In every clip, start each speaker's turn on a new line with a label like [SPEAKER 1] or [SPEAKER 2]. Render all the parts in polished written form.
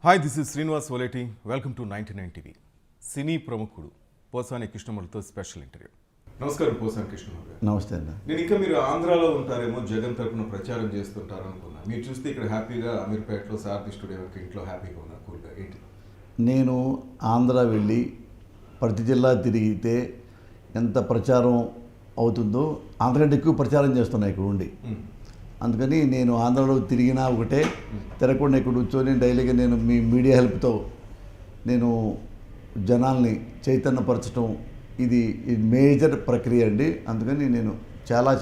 [SPEAKER 1] Hi, this is Srinivas Oleti. Welcome to 99 TV. Cine ప్రముఖుడు పోసాని కృష్ణమూర్తితో special interview. నమస్కారం పోసాని కృష్ణమూర్తి గారు.
[SPEAKER 2] నమస్తే అన్న.
[SPEAKER 1] నేను ఇంకా మీరు ఆంధ్రాలో ఉంటారేమో, జగన్ తరపున ప్రచారం చేస్తుంటారు అనుకున్నా. మీరు చూస్తే ఇక్కడ హ్యాపీగా అమీర్పేటలో సారథి స్టూడియో ఇంట్లో హ్యాపీగా ఉన్నారు, కూల్గా. ఏంటి?
[SPEAKER 2] నేను ఆంధ్ర వెళ్ళి ప్రతి జిల్లా తిరిగితే ఎంత ప్రచారం అవుతుందో అంతకంటే ఎక్కువ ప్రచారం చేస్తున్నా ఇక్కడ ఉండి. అందుకని నేను ఆంధ్రలో తిరిగినా ఒకటే, తిరగకుండా ఇక్కడ కూర్చొని డైలీగా నేను మీ మీడియా హెల్ప్తో నేను జనాల్ని చైతన్యపరచడం ఇది మేజర్ ప్రక్రియ అండి. అందుకని నేను చాలా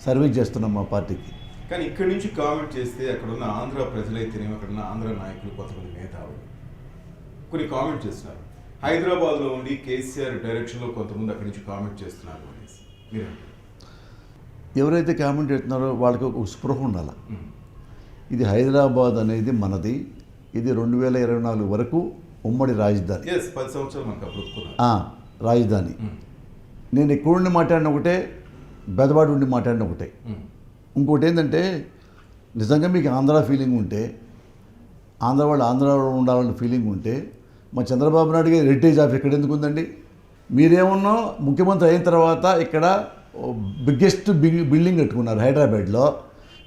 [SPEAKER 2] సర్వీస్ చేస్తున్నాం మా పార్టీకి.
[SPEAKER 1] కానీ ఇక్కడి నుంచి కామెంట్ చేస్తే అక్కడ ఉన్న ఆంధ్ర ప్రజలైతేనేమో, అక్కడ ఉన్న ఆంధ్ర నాయకులు, కొంతమంది మేధావులు కొన్ని కామెంట్ చేస్తున్నారు. హైదరాబాద్లో ఉండి కేసీఆర్ డైరెక్షన్లో కొంతమంది అక్కడి నుంచి కామెంట్ చేస్తున్నారు అనేసి. మీరు
[SPEAKER 2] ఎవరైతే కామెంట్ చేస్తున్నారో వాళ్ళకి ఒక స్పృహ ఉండాలి. ఇది హైదరాబాద్ అనేది మనది, ఇది 2024 వరకు ఉమ్మడి రాజధాని.
[SPEAKER 1] 10 సంవత్సరాలు మనకు అప్పుడు
[SPEAKER 2] రాజధాని. నేను ఇక్కడ ఉండి మాట్లాడిన ఒకటే, బెదవాడి ఉండి మాట్లాడిన ఒకటే. ఇంకోటి ఏంటంటే, నిజంగా మీకు ఆంధ్ర ఫీలింగ్ ఉంటే, ఆంధ్ర వాళ్ళు ఆంధ్రాలో ఉండాలన్న ఫీలింగ్ ఉంటే, మా చంద్రబాబు నాయుడు గారి హెరిటేజ్ ఆఫ్ ఇక్కడ ఎందుకు ఉందండి? మీరేమన్నా ముఖ్యమంత్రి అయిన తర్వాత ఇక్కడ బిగ్గెస్ట్ బిల్డింగ్ కట్టుకున్నారు హైదరాబాద్లో.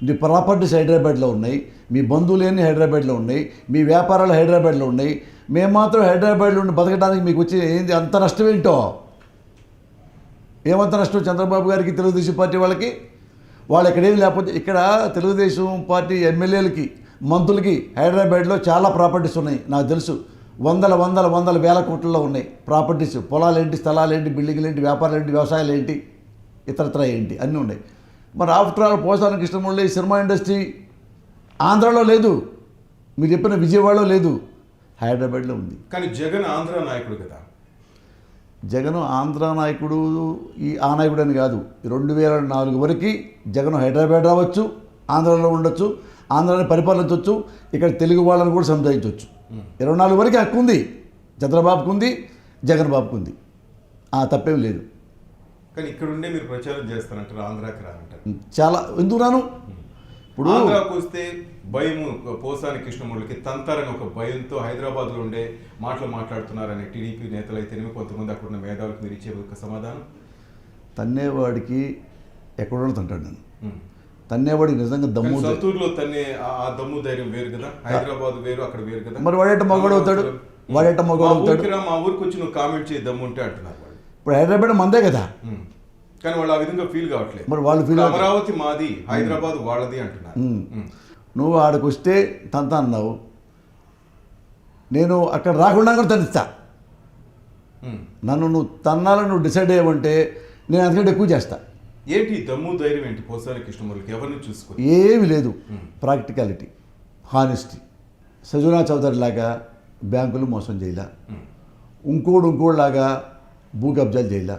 [SPEAKER 2] మీ ప్రాపర్టీస్ హైదరాబాద్లో ఉన్నాయి, మీ బంధువులేని హైదరాబాద్లో ఉన్నాయి, మీ వ్యాపారాలు హైదరాబాద్లో ఉన్నాయి. మేము మాత్రం హైదరాబాద్లో ఉండి బతకడానికి మీకు వచ్చి ఏంటి అంత నష్టం ఏంటో? ఏమంత నష్టం చంద్రబాబు గారికి, తెలుగుదేశం పార్టీ వాళ్ళకి? వాళ్ళు ఇక్కడేం లేకపోతే, ఇక్కడ తెలుగుదేశం పార్టీ ఎమ్మెల్యేలకి, మంత్రులకి హైదరాబాద్లో చాలా ప్రాపర్టీస్ ఉన్నాయి. నాకు తెలుసు, వందల వేల కోట్లలో ఉన్నాయి ప్రాపర్టీస్. పొలాలేంటి, స్థలాలేంటి, బిల్డింగ్లు ఏంటి, వ్యాపారాలు ఏంటి, వ్యవసాయాలు ఏంటి, ఇతరత్ర ఏంటి, అన్నీ ఉన్నాయి. మరి after all Posani Krishnamurthy cinema industry ఆంధ్రాలో లేదు, మీరు చెప్పిన విజయవాడలో లేదు, హైదరాబాద్లో ఉంది.
[SPEAKER 1] కానీ జగన్ ఆంధ్ర నాయకుడు కదా.
[SPEAKER 2] జగన్ ఆంధ్ర నాయకుడు, ఆ నాయకుడు అని కాదు. 2004 వరకు జగన్ హైదరాబాద్ రావచ్చు, ఆంధ్రాలో ఉండొచ్చు, ఆంధ్రాని పరిపాలించవచ్చు, ఇక్కడ తెలుగు వాళ్ళని కూడా సంపాదించవచ్చు. 24 వరకు హక్కు ఉంది, చంద్రబాబుకు ఉంది, జగన్ బాబుకు ఉంది. తప్పేం లేదు.
[SPEAKER 1] కానీ ఇక్కడ ఉండే మీరు ప్రచారం చేస్తారంటారు, ఆంధ్రాకి రానంటారు.
[SPEAKER 2] చాలా ఎందుకు రాను? ఇప్పుడు
[SPEAKER 1] ఆంధ్రాకు వస్తే భయము, పోసాని కృష్ణమూర్తికి తంతారని ఒక భయంతో హైదరాబాద్లో ఉండే మాట్లాడుతున్నారని టీడీపీ నేతలు అయితేనేమో, కొంతమంది అక్కడ ఉన్న మేధావులకు మీరు ఇచ్చే ఒక సమాధానం?
[SPEAKER 2] తన్నేవాడికి ఎక్కడో తంటాడు నేను. తన్నేవాడికి నిజంగా దమ్ము,
[SPEAKER 1] సత్తూరులో తన్నే ఆ దమ్ము ధైర్యం వేరు కదా, హైదరాబాద్ వేరు, అక్కడ వేరు కదా.
[SPEAKER 2] మరి వాడేట మగవాడు అవుతాడు,
[SPEAKER 1] మా ఊరికి వచ్చి నువ్వు కామెంట్ చేయి దమ్ము ఉంటే అంటున్నారు.
[SPEAKER 2] ఇప్పుడు హైదరాబాద్ మందే కదా,
[SPEAKER 1] కానీ వాళ్ళు ఆ విధంగా ఫీల్ కావట్లేదు.
[SPEAKER 2] మరి వాళ్ళు ఫీల్,
[SPEAKER 1] అమరావతి మాది, హైదరాబాద్ వాళ్ళది అంటున్నారు.
[SPEAKER 2] నువ్వు ఆడికి వస్తే తంత అన్నావు, నేను అక్కడ రాకుండా కూడా తనిస్తా. నన్ను నువ్వు తన్నాలని నువ్వు డిసైడ్ అయ్యావంటే నేను అంతకంటే ఎక్కువ చేస్తా.
[SPEAKER 1] ఏంటి దమ్ము ధైర్యం ఏంటి పోసాని కృష్ణమూర్తికి? ఎవరిని చూసుకో?
[SPEAKER 2] ఏమి లేదు, ప్రాక్టికాలిటీ, హానెస్టీ. సజనా చౌదరి లాగా బ్యాంకులు మోసం చేయలే, ఇంకోలాగా భూ కబ్జాలు చేయలే,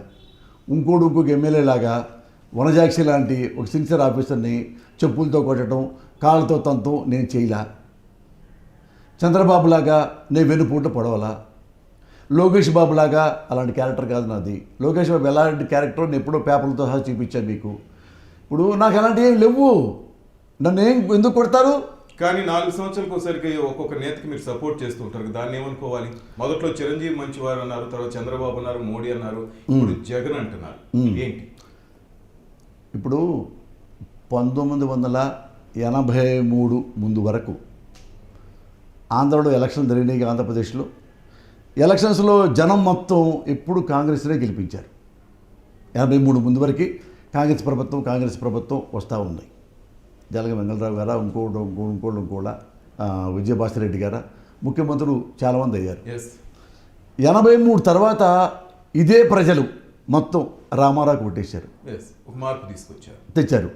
[SPEAKER 2] ఇంకొక ఎమ్మెల్యే లాగా వనజాక్షి లాంటి ఒక సిన్సియర్ ఆఫీసర్ని చెప్పులతో కొట్టడం, కాళ్ళతో తంతం నేను చేయలే. చంద్రబాబు లాగా నేను వెన్నుపూట పొడవలా. లోకేష్ బాబు లాగా అలాంటి క్యారెక్టర్ కాదు నాది. లోకేష్ బాబు ఎలాంటి క్యారెక్టర్ నేను ఎప్పుడో పేపర్లతో సహా చూపించాను మీకు. ఇప్పుడు నాకు అలాంటివి ఏం లేవు, నన్ను ఎందుకు కొడతారు?
[SPEAKER 1] కానీ 4 సంవత్సరాలకు ఒకసారికి ఒక్కొక్క నేతకి మీరు సపోర్ట్ చేస్తూ ఉంటారు, దాన్ని ఏమనుకోవాలి? మొదట్లో చిరంజీవి మంచివారు అన్నారు, తర్వాత చంద్రబాబు అన్నారు, మోడీ అన్నారు, ఇప్పుడు జగన్ అంటున్నారు. ఏంటి
[SPEAKER 2] ఇప్పుడు 1983 ముందు వరకు ఆంధ్రలో ఎలక్షన్ జరిగినాయి. ఆంధ్రప్రదేశ్లో ఎలక్షన్స్లో జనం మొత్తం ఎప్పుడు కాంగ్రెస్నే గెలిపించారు. 83 ముందు వరకు కాంగ్రెస్ ప్రభుత్వం వస్తూ ఉంది. జలగ వెంగళరావు గారా, ఇంకోళ్ళ విజయభాస్కర్ రెడ్డి గారా ముఖ్యమంత్రులు చాలామంది అయ్యారు. 83 తర్వాత ఇదే ప్రజలు మొత్తం రామారావుకి కొట్టేశారు, తెచ్చారు.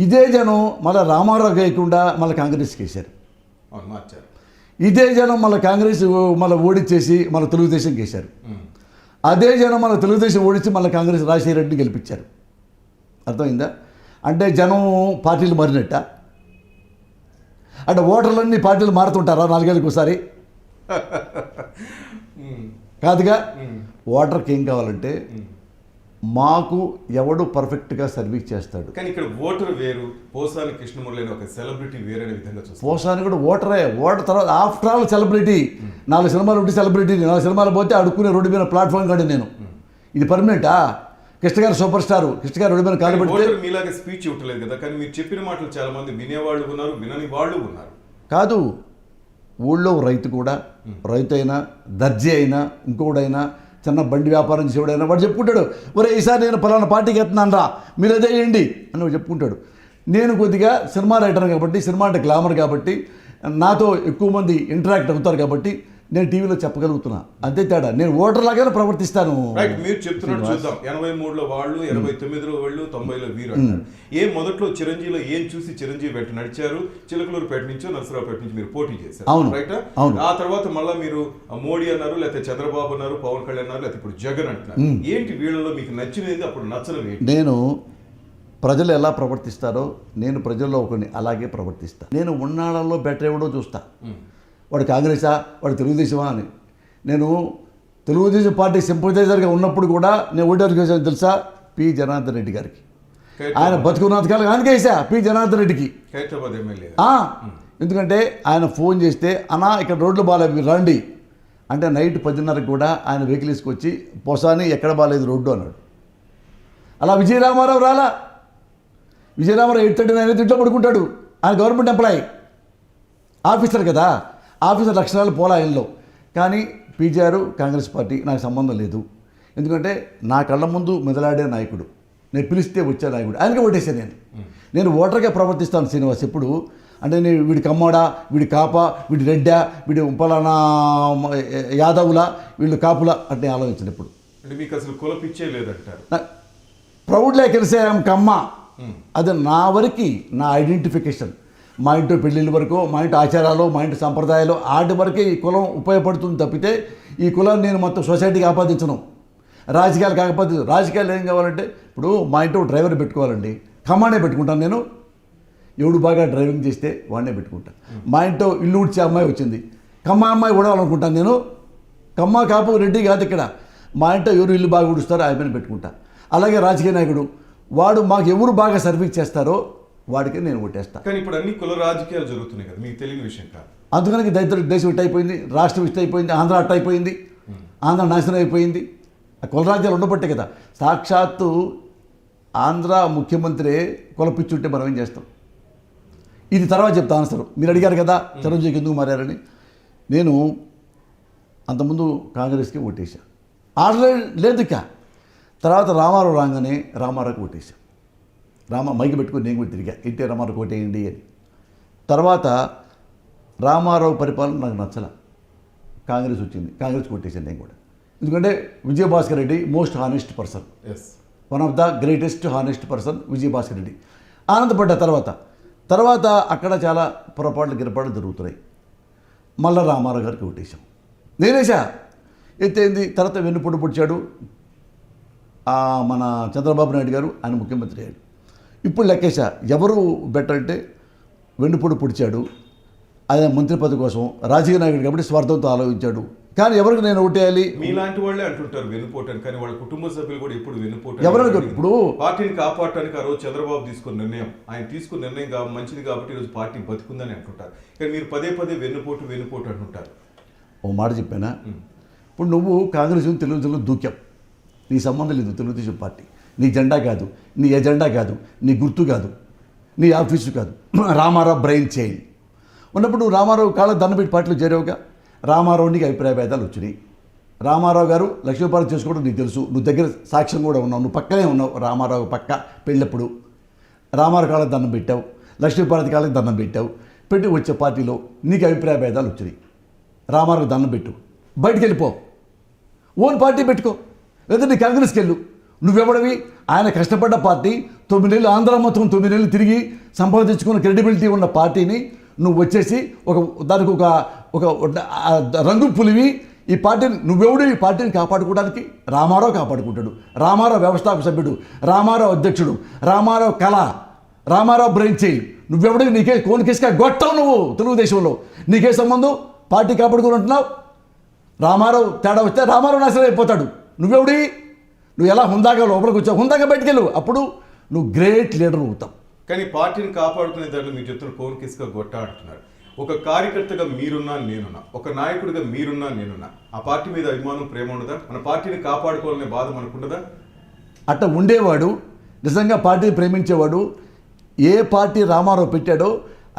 [SPEAKER 2] ఇదే జనం మళ్ళీ రామారావు వేయకుండా మళ్ళీ కాంగ్రెస్కి వేశారు. ఇదే జనం మళ్ళీ కాంగ్రెస్ మళ్ళీ ఓడించేసి మళ్ళీ తెలుగుదేశంకి వేశారు. అదే జనం మళ్ళీ తెలుగుదేశం ఓడించి మళ్ళీ కాంగ్రెస్ రాజశేఖర రెడ్డిని గెలిపించారు. అర్థమైందా? అంటే జనం పార్టీలు మారినట్ట? అంటే ఓటర్లన్నీ పార్టీలు మారుతుంటారా 4 ఏళ్ళకి ఒకసారి? కాదుగా. ఓటర్కి ఏం కావాలంటే మాకు ఎవడు పర్ఫెక్ట్గా సర్వీస్ చేస్తాడు.
[SPEAKER 1] కానీ ఇక్కడ ఓటర్ వేరు, పోసాని కృష్ణమురళి అనే ఒక సెలబ్రిటీ వేరే విధంగా చూస్తారు.
[SPEAKER 2] పోసాని కూడా ఓటర్ తర్వాత ఆఫ్టర్ ఆల్ సెలబ్రిటీ. 4 సినిమాలు ఉంటే సెలబ్రిటీ, 4 సినిమాలు పోతే అడుక్కునే రోడ్డు మీద ప్లాట్ఫామ్ కాదు నేను. ఇది పర్మనెంటా? కృష్ణ గారు సూపర్ స్టార్, కృష్ణ గారు రోడ్డు మీద కాలు పెడితే
[SPEAKER 1] ఓటర్ మీలాగే స్పీచ్ ఇవ్వట్లేదు కదా, కానీ మీరు చెప్పిన మాటలు చాలా మంది వినేవాళ్ళు ఉన్నారు, వినని వాళ్ళు ఉన్నారు.
[SPEAKER 2] కాదు, ఊళ్ళో రైతు కూడా, రైతు అయినా దర్జీ అయినా ఇంకోడైనా చిన్న బండి వ్యాపారం చేసేవాడైనా వాడు చెప్పుకుంటాడు, ఒరే ఈసారి నేను పలానా పార్టీకి ఎత్తున్నాను రా, మీరు అదే చేయండి అని వాడు చెప్పుకుంటాడు. నేను కొద్దిగా సినిమా రైటర్ కాబట్టి, సినిమా అంటే గ్లామర్ కాబట్టి, నాతో ఎక్కువ మంది ఇంటరాక్ట్ అవుతారు కాబట్టి నేను టీవీలో చెప్పగలుగుతున్నా, అంతే తేడా. నేను ఓటర్ లాగానే ప్రవర్తిస్తాను.
[SPEAKER 1] రైట్, మీరు చెప్తున్నట్టు చూద్దాం. 83లో వాళ్ళు, 89లో వాళ్ళు, 90లో వీరు అంటారు. మొదట్లో చిరంజీవిలో ఏం చూసి చిరంజీవి వెంట నడిచారు? చిలకలూరుపేట నుంచో నరసరావుపేట నుంచి మీరు పోటీ చేశారు.
[SPEAKER 2] అవును,
[SPEAKER 1] రైట్.
[SPEAKER 2] అవును.
[SPEAKER 1] ఆ తర్వాత మళ్ళీ మీరు మోడీ అన్నారు, లేకపోతే చంద్రబాబు అన్నారు, పవన్ కళ్యాణ్ అన్నారు, లేకపోతే ఇప్పుడు జగన్ అంటున్నారు. ఏంటి వీళ్ళలో మీకు నచ్చినది, అప్పుడు నచ్చనిది ఏంటి?
[SPEAKER 2] నేను ప్రజలు ఎలా ప్రవర్తిస్తారో నేను ప్రజల్లో ఒకరిని అలాగే ప్రవర్తిస్తాను. నేను ఉన్నాళ్ళలో బెటర్ ఎవడో చూస్తా. వాడు కాంగ్రెసా, వాడు తెలుగుదేశమా అని. నేను తెలుగుదేశం పార్టీ సింపథైజర్గా ఉన్నప్పుడు కూడా నేను ఓటర్ చేశాను తెలుసా? పి జనార్దన్ రెడ్డి గారికి. ఆయన బతుకున్నంతకాలం ఆయనకే వేసా, పి జనార్దన్ రెడ్డికి. ఎందుకంటే ఆయన ఫోన్ చేస్తే అన్నా ఇక్కడ రోడ్లు బాగాలేదు రండి అంటే నైట్ 10:30కి కూడా ఆయన వెహికల్ తీసుకొచ్చి పోసాని ఎక్కడ బాగాలేదు రోడ్డు అన్నాడు. అలా విజయరామారావు రాలా. విజయరామారావు 8:30 ఇంట్లో పడుకుంటాడు. ఆయన గవర్నమెంట్ ఎంప్లాయీ, ఆఫీసర్ కదా. ఆఫీసర్ లక్షణాలు పోలా ఆయనలో. కానీ పీజీఆర్ కాంగ్రెస్ పార్టీ నాకు సంబంధం లేదు. ఎందుకంటే నా కళ్ళ ముందు మెదలాడే నాయకుడు, నేను పిలిస్తే వచ్చే నాయకుడు, ఆయనకే ఓటేసాను. నేను ఓటర్గా ప్రవర్తిస్తాను శ్రీనివాస్ ఎప్పుడు. అంటే నేను వీడి కమ్మడా, వీడి కాప, వీడి రెడ్డా, వీడి పలానా యాదవులా, వీళ్ళు కాపులా అంటే ఆలోచించినప్పుడు
[SPEAKER 1] మీకు అసలు కులపిచ్చే లేదంటారు.
[SPEAKER 2] ప్రౌడ్లీ కలిసే కమ్మ, అది నా వరకు నా ఐడెంటిఫికేషన్. మా ఇంట్లో పెళ్ళిళ్ళ వరకు, మా ఇంటి ఆచారాలు, మా ఇంటి సంప్రదాయాలు ఆటి వరకే ఈ కులం ఉపయోగపడుతుంది తప్పితే ఈ కులాన్ని నేను మొత్తం సొసైటీకి ఆపాదించను, రాజకీయాలకు ఆపాదించను. రాజకీయాలు ఏం కావాలంటే ఇప్పుడు మా ఇంట్లో డ్రైవర్ పెట్టుకోవాలండి, కమ్మానే పెట్టుకుంటాను నేను. ఎవడు బాగా డ్రైవింగ్ చేస్తే వాడినే పెట్టుకుంటాను. మా ఇంట్లో ఇల్లు ఉడ్చే అమ్మాయి వచ్చింది, కమ్మ అమ్మాయి ఉడవాలనుకుంటాను నేను. కమ్మ కాపు రెడ్డి కాదు ఇక్కడ. మా ఇంట్లో ఎవరు ఇల్లు బాగా ఉడుస్తారో ఆయనని పెట్టుకుంటా. అలాగే రాజకీయ నాయకుడు వాడు మాకు ఎవరు బాగా సర్వీస్ చేస్తారో వాడికి నేను ఓటేస్తాను.
[SPEAKER 1] కానీ ఇప్పుడు అన్ని కుల రాజకీయాలు జరుగుతున్నాయి కదా, మీకు తెలియని విషయం కాదు.
[SPEAKER 2] అందుకని దేశం ఇట్ అయిపోయింది, రాష్ట్రం ఇష్ట అయిపోయింది, ఆంధ్ర అట్ట అయిపోయింది, ఆంధ్ర నాశనం అయిపోయింది. ఆ కుల రాజ్యాలు ఉండబట్టే కదా. సాక్షాత్తు ఆంధ్ర ముఖ్యమంత్రి కులపిచ్చుంటే మనం ఏం చేస్తాం? ఇది తర్వాత చెప్తా ఆన్సర్. మీరు అడిగారు కదా చిరంజీవికి ఎందుకు మారారని. నేను అంతకుముందు కాంగ్రెస్కి ఓటేసా, ఆడలేదు లేదు. ఇక తర్వాత రామారావు రాగానే రామారావుకి ఓటేసా. మైకి పెట్టుకుని నేను కూడా తిరిగా, ఇంటే రామారావు ఓటేయండి అని. తర్వాత రామారావు పరిపాలన నాకు నచ్చల, కాంగ్రెస్ వచ్చింది, కాంగ్రెస్ కొట్టేసాను నేను కూడా. ఎందుకంటే Vijayabhaskar Reddy most honest person, one of the greatest honest person Vijayabhaskar Reddy. ఆనందపడ్డ తర్వాత అక్కడ చాలా పొరపాట్లు గిరపాట్లు జరుగుతున్నాయి. మళ్ళీ రామారావు గారికి ఓటేసాం. నేనేసా ఎత్తైంది. తర్వాత వెన్నుపోటు పొడిచాడు మన చంద్రబాబు నాయుడు గారు, ఆయన ముఖ్యమంత్రి అయ్యాడు. ఇప్పుడు లెక్కేసా ఎవరు బెటర్ అంటే వెన్నుపోటు పొడిచాడు, ఆయన మంత్రి పదవి కోసం రాజకీయ నాయకుడు కాబట్టి స్వార్థంతో ఆలోచించాడు. కానీ ఎవరికి నేను ఓటేయాలి?
[SPEAKER 1] మీలాంటి వాళ్ళే అంటుంటారు వెన్నుపోటు అని, కానీ వాళ్ళ కుటుంబ సభ్యులు కూడా ఇప్పుడు వెన్నుపోటు.
[SPEAKER 2] ఎవరైనా ఇప్పుడు
[SPEAKER 1] పార్టీని కాపాడటానికి ఆ రోజు చంద్రబాబు తీసుకున్న నిర్ణయం, ఆయన తీసుకున్న నిర్ణయం మంచిది కాబట్టి ఈరోజు పార్టీ బతుకుందని అంటుంటారు. కానీ మీరు పదే వెన్నుపోటు అంటుంటారు.
[SPEAKER 2] ఓ మాట చెప్పానా, ఇప్పుడు నువ్వు కాంగ్రెస్ తెలుగుదేశంలో దూక్యం, నీ సంబంధం లేదు తెలుగుదేశం పార్టీ, నీ జెండా కాదు, నీ ఎజెండా కాదు, నీ గుర్తు కాదు, నీ ఆఫీసు కాదు. రామారావు బ్రెయిన్ చైల్డ్ ఉన్నప్పుడు నువ్వు రామారావు కాళ్ళకు దండం పెట్టి పార్టీలో చేరావుగా. రామారావునికి అభిప్రాయ భేదాలు వచ్చినాయి. రామారావు గారు లక్ష్మీపార్వతి చేసుకోవడం నీకు తెలుసు, నువ్వు దగ్గర సాక్ష్యం కూడా ఉన్నావు, నువ్వు పక్కనే ఉన్నావు. రామారావు పక్క పెళ్ళప్పుడు రామారావు కాళ్ళకు దండం పెట్టావు, లక్ష్మీపార్వతి కాళ్ళకి దండం పెట్టావు. పెట్టి వచ్చే పార్టీలో నీకు అభిప్రాయ భేదాలు వచ్చినాయి. రామారావు దండం పెట్టు, బయటికి వెళ్ళిపో, ఓన్ పార్టీ పెట్టుకో, లేదా నీ కాంగ్రెస్కి వెళ్ళు. నువ్వెవడవి? ఆయన కష్టపడ్డ పార్టీ, 9 నెలలు ఆంధ్ర మొత్తం 9 నెలలు తిరిగి సంపాదించుకున్న క్రెడిబిలిటీ ఉన్న పార్టీని నువ్వు వచ్చేసి దానికి ఒక రంగు పులివి. ఈ పార్టీని నువ్వెవడు ఈ పార్టీని కాపాడుకోవడానికి? రామారావు కాపాడుకుంటాడు. రామారావు వ్యవస్థాపక సభ్యుడు, రామారావు అధ్యక్షుడు, రామారావు కళ, రామారావు బ్రెయిన్ చైల్డ్. నువ్వెవడికి నీకే కోనికేసుక గొట్టం నువ్వు తెలుగుదేశంలో. నీకే సంబంధం? పార్టీ కాపాడుకోవాలంటున్నావు. రామారావు తేడా వస్తే రామారావు నాశనం అయిపోతాడు. నువ్వెవడి? నువ్వు ఎలా హుందాగా లోపలికి వచ్చావు, హుందాగా బయటికి వెళ్ళు, అప్పుడు నువ్వు గ్రేట్ లీడర్ అవుతావు.
[SPEAKER 1] కానీ పార్టీని కాపాడుకునే దాంట్లో మీరు చెప్తున్న కోన్కిస్గా గొట్ట అంటున్నారు. ఒక కార్యకర్తగా మీరున్నా నేనున్నా, ఒక నాయకుడిగా మీరున్నా నేనున్నా, ఆ పార్టీ మీద అభిమానం ప్రేమ ఉండదా? మన పార్టీని కాపాడుకోవాలనే బాధ మనకుండదా?
[SPEAKER 2] అట్ట ఉండేవాడు నిజంగా పార్టీని ప్రేమించేవాడు ఏ పార్టీ రామారావు పెట్టాడో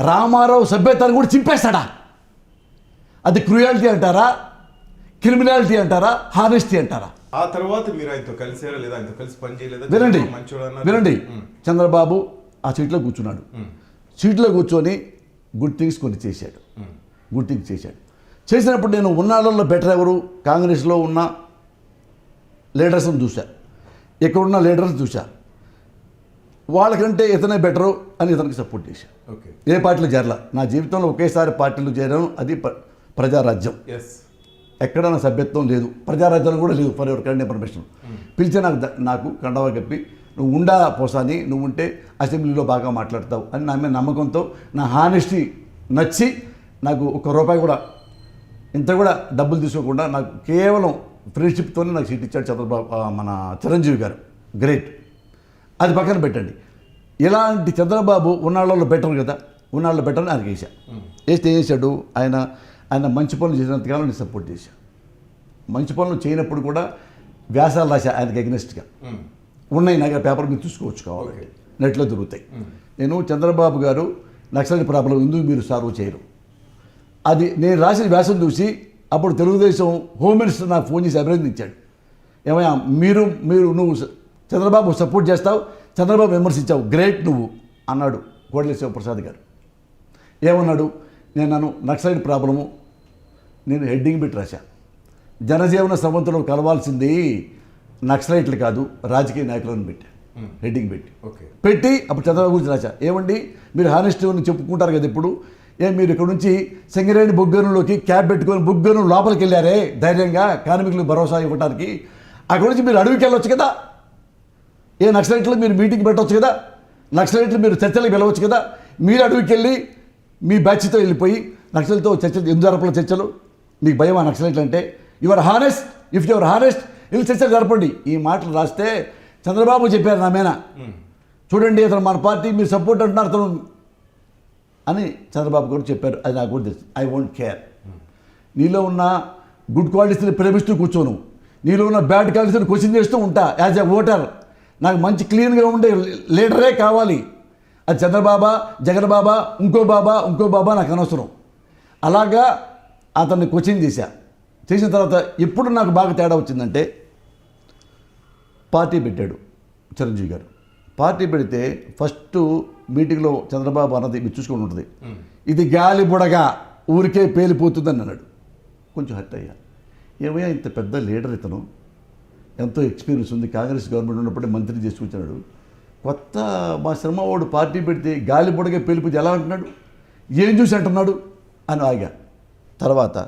[SPEAKER 2] రామారావు సభ్యతను కూడా చింపేస్తాడా? అది క్రూయాలిటీ అంటారా, క్రిమినాలిటీ అంటారా, హానెస్టీ అంటారా?
[SPEAKER 1] ఆ తర్వాత మీరు ఆయనతో కలిసారా లేదా, ఆయనతో కలిసి పని చేయలేదా?
[SPEAKER 2] వినండి
[SPEAKER 1] మంచోడు అన్నారు.
[SPEAKER 2] వినండి, చంద్రబాబు ఆ సీట్లో కూర్చున్నాడు, సీట్లో కూర్చొని గుడ్ థింగ్స్ కొన్ని చేశాడు, గుడ్ థింగ్స్ చేశాడు. చేసినప్పుడు నేను ఉన్నాళ్ళల్లో బెటర్ ఎవరు, కాంగ్రెస్లో ఉన్న లీడర్స్ని చూశా, ఇక్కడున్న లీడర్స్ చూశా, వాళ్ళకంటే ఇతనే బెటరు అని ఇతనికి సపోర్ట్ చేశాను.
[SPEAKER 1] ఓకే,
[SPEAKER 2] ఏ పార్టీలో చేరలా. నా జీవితంలో ఒకేసారి పార్టీలో చేరాను, అది ప్రజారాజ్యం.
[SPEAKER 1] ఎస్,
[SPEAKER 2] ఎక్కడ నా సభ్యత్వం లేదు, ప్రజారాజ్యం కూడా లేదు. ఫర్ ఎవర్ కైండ్ ఇన్ఫర్మేషన్ పిలిచే నాకు కండవా కప్పి నువ్వు ఉండా పోసాని, నువ్వు ఉంటే అసెంబ్లీలో బాగా మాట్లాడతావు అని నా మీద నమ్మకంతో, నా హానెస్టీ నచ్చి నాకు ₹1 కూడా ఇంత కూడా డబ్బులు తీసుకోకుండా నాకు కేవలం ఫ్రెండ్షిప్తోనే నాకు సీట్ ఇచ్చాడు చంద్రబాబు, మన చిరంజీవి గారు. గ్రేట్. అది పక్కన పెట్టండి. ఇలాంటి చంద్రబాబు ఉన్నాళ్ళలో బెటర్ కదా, ఉన్నాళ్ళలో బెటర్ అని ఆయనకి వేసా. వేస్తే ఏం చేశాడు ఆయన మంచి పనులు చేసినంతకాలం నేను సపోర్ట్ చేశాను. మంచి పనులు చేయనప్పుడు కూడా వ్యాసాలు రాశా ఆయనకి ఎగ్నెస్ట్గా. ఉన్నాయి నాకు పేపర్ మీరు చూసుకోవచ్చు, కావాలి నెట్లో దొరుకుతాయి. నేను చంద్రబాబు గారు నక్సల్ ప్రాబ్లం ఎందుకు మీరు సాల్వ్ చేయరు, అది నేను రాసిన వ్యాసం చూసి అప్పుడు తెలుగుదేశం హోమ్ మినిస్టర్ నాకు ఫోన్ చేసి అభినందించాడు. ఏమయ్యా నువ్వు చంద్రబాబు సపోర్ట్ చేస్తావు, చంద్రబాబు విమర్శించావు, గ్రేట్ నువ్వు అన్నాడు కోడెల శివప్రసాద్ గారు. ఏమన్నాడు, నేను నక్సలైట్ ప్రాబ్లము నేను హెడ్డింగ్ పెట్టి రాశా, జనజీవన స్రవంతులు కలవాల్సింది నక్సలైట్లు కాదు రాజకీయ నాయకులను పెట్టా, హెడ్డింగ్ పెట్టి అప్పుడు చంద్రబాబు గురించి రాశా. ఏమండి మీరు హానెస్టీ అని చెప్పుకుంటారు కదా, ఇప్పుడు మీరు ఇక్కడ నుంచి సింగరేణి బొగ్గనులోకి క్యాబ్ పెట్టుకొని బొగ్గను లోపలికి వెళ్ళారే ధైర్యంగా కార్మికులకు భరోసా ఇవ్వడానికి, అక్కడ నుంచి మీరు అడవికి వెళ్ళొచ్చు కదా, నక్సలైట్లు మీరు మీటింగ్ పెట్టవచ్చు కదా, నక్సలైట్లు మీరు చర్చలకు వెళ్ళవచ్చు కదా, మీరు అడవికి వెళ్ళి మీ బ్యాచ్తో వెళ్ళిపోయి నక్సలతో చర్చలు ఎందుకు జరపల చర్చలు, మీకు భయం ఆ నక్సలైట్లు అంటే? Your honest, if your honest వీళ్ళు చర్చలు జరపండి. ఈ మాటలు రాస్తే చంద్రబాబు చెప్పారు నా మీద, చూడండి అతను మన పార్టీ మీరు సపోర్ట్ అంటున్నారు అతను అని చంద్రబాబు గారు చెప్పారు. అది నాకు కూడా తెలుసు. I won't care. నీలో ఉన్న గుడ్ క్వాలిటీస్ని ప్రేమిస్తూ కూర్చోను, నీలో ఉన్న బ్యాడ్ క్వాలిటీస్ని క్వశ్చన్ చేస్తూ ఉంటా యాజ్ ఎ ఓటర్. నాకు మంచి క్లీన్గా ఉండే లీడరే కావాలి. అది చంద్రబాబా, జగన్ బాబా, ఇంకో బాబా నాకు అనవసరం. అలాగా అతన్ని క్వశ్చన్ చేసిన తర్వాత ఎప్పుడు నాకు బాగా తేడా వచ్చిందంటే, పార్టీ పెట్టాడు చిరంజీవి గారు. పార్టీ పెడితే ఫస్ట్ మీటింగ్లో చంద్రబాబు అన్నది మీరు చూసుకొని ఉంటుంది, ఇది గాలి బుడగా ఊరికే పేలిపోతుందని అన్నాడు. కొంచెం హర్ట్ అయ్యా. ఏమయ్యా ఇంత పెద్ద లీడర్ ఇతను, ఎంతో ఎక్స్పీరియన్స్ ఉంది, కాంగ్రెస్ గవర్నమెంట్ ఉన్నప్పుడే మంత్రి చేసుకొచ్చాడు, కొత్త మా శ్రమ వాడు పార్టీ పెడితే గాలి బుడగా పేలిపోతే ఎలా అంటున్నాడు, ఏం చూసి అంటున్నాడు అని ఆగా. తర్వాత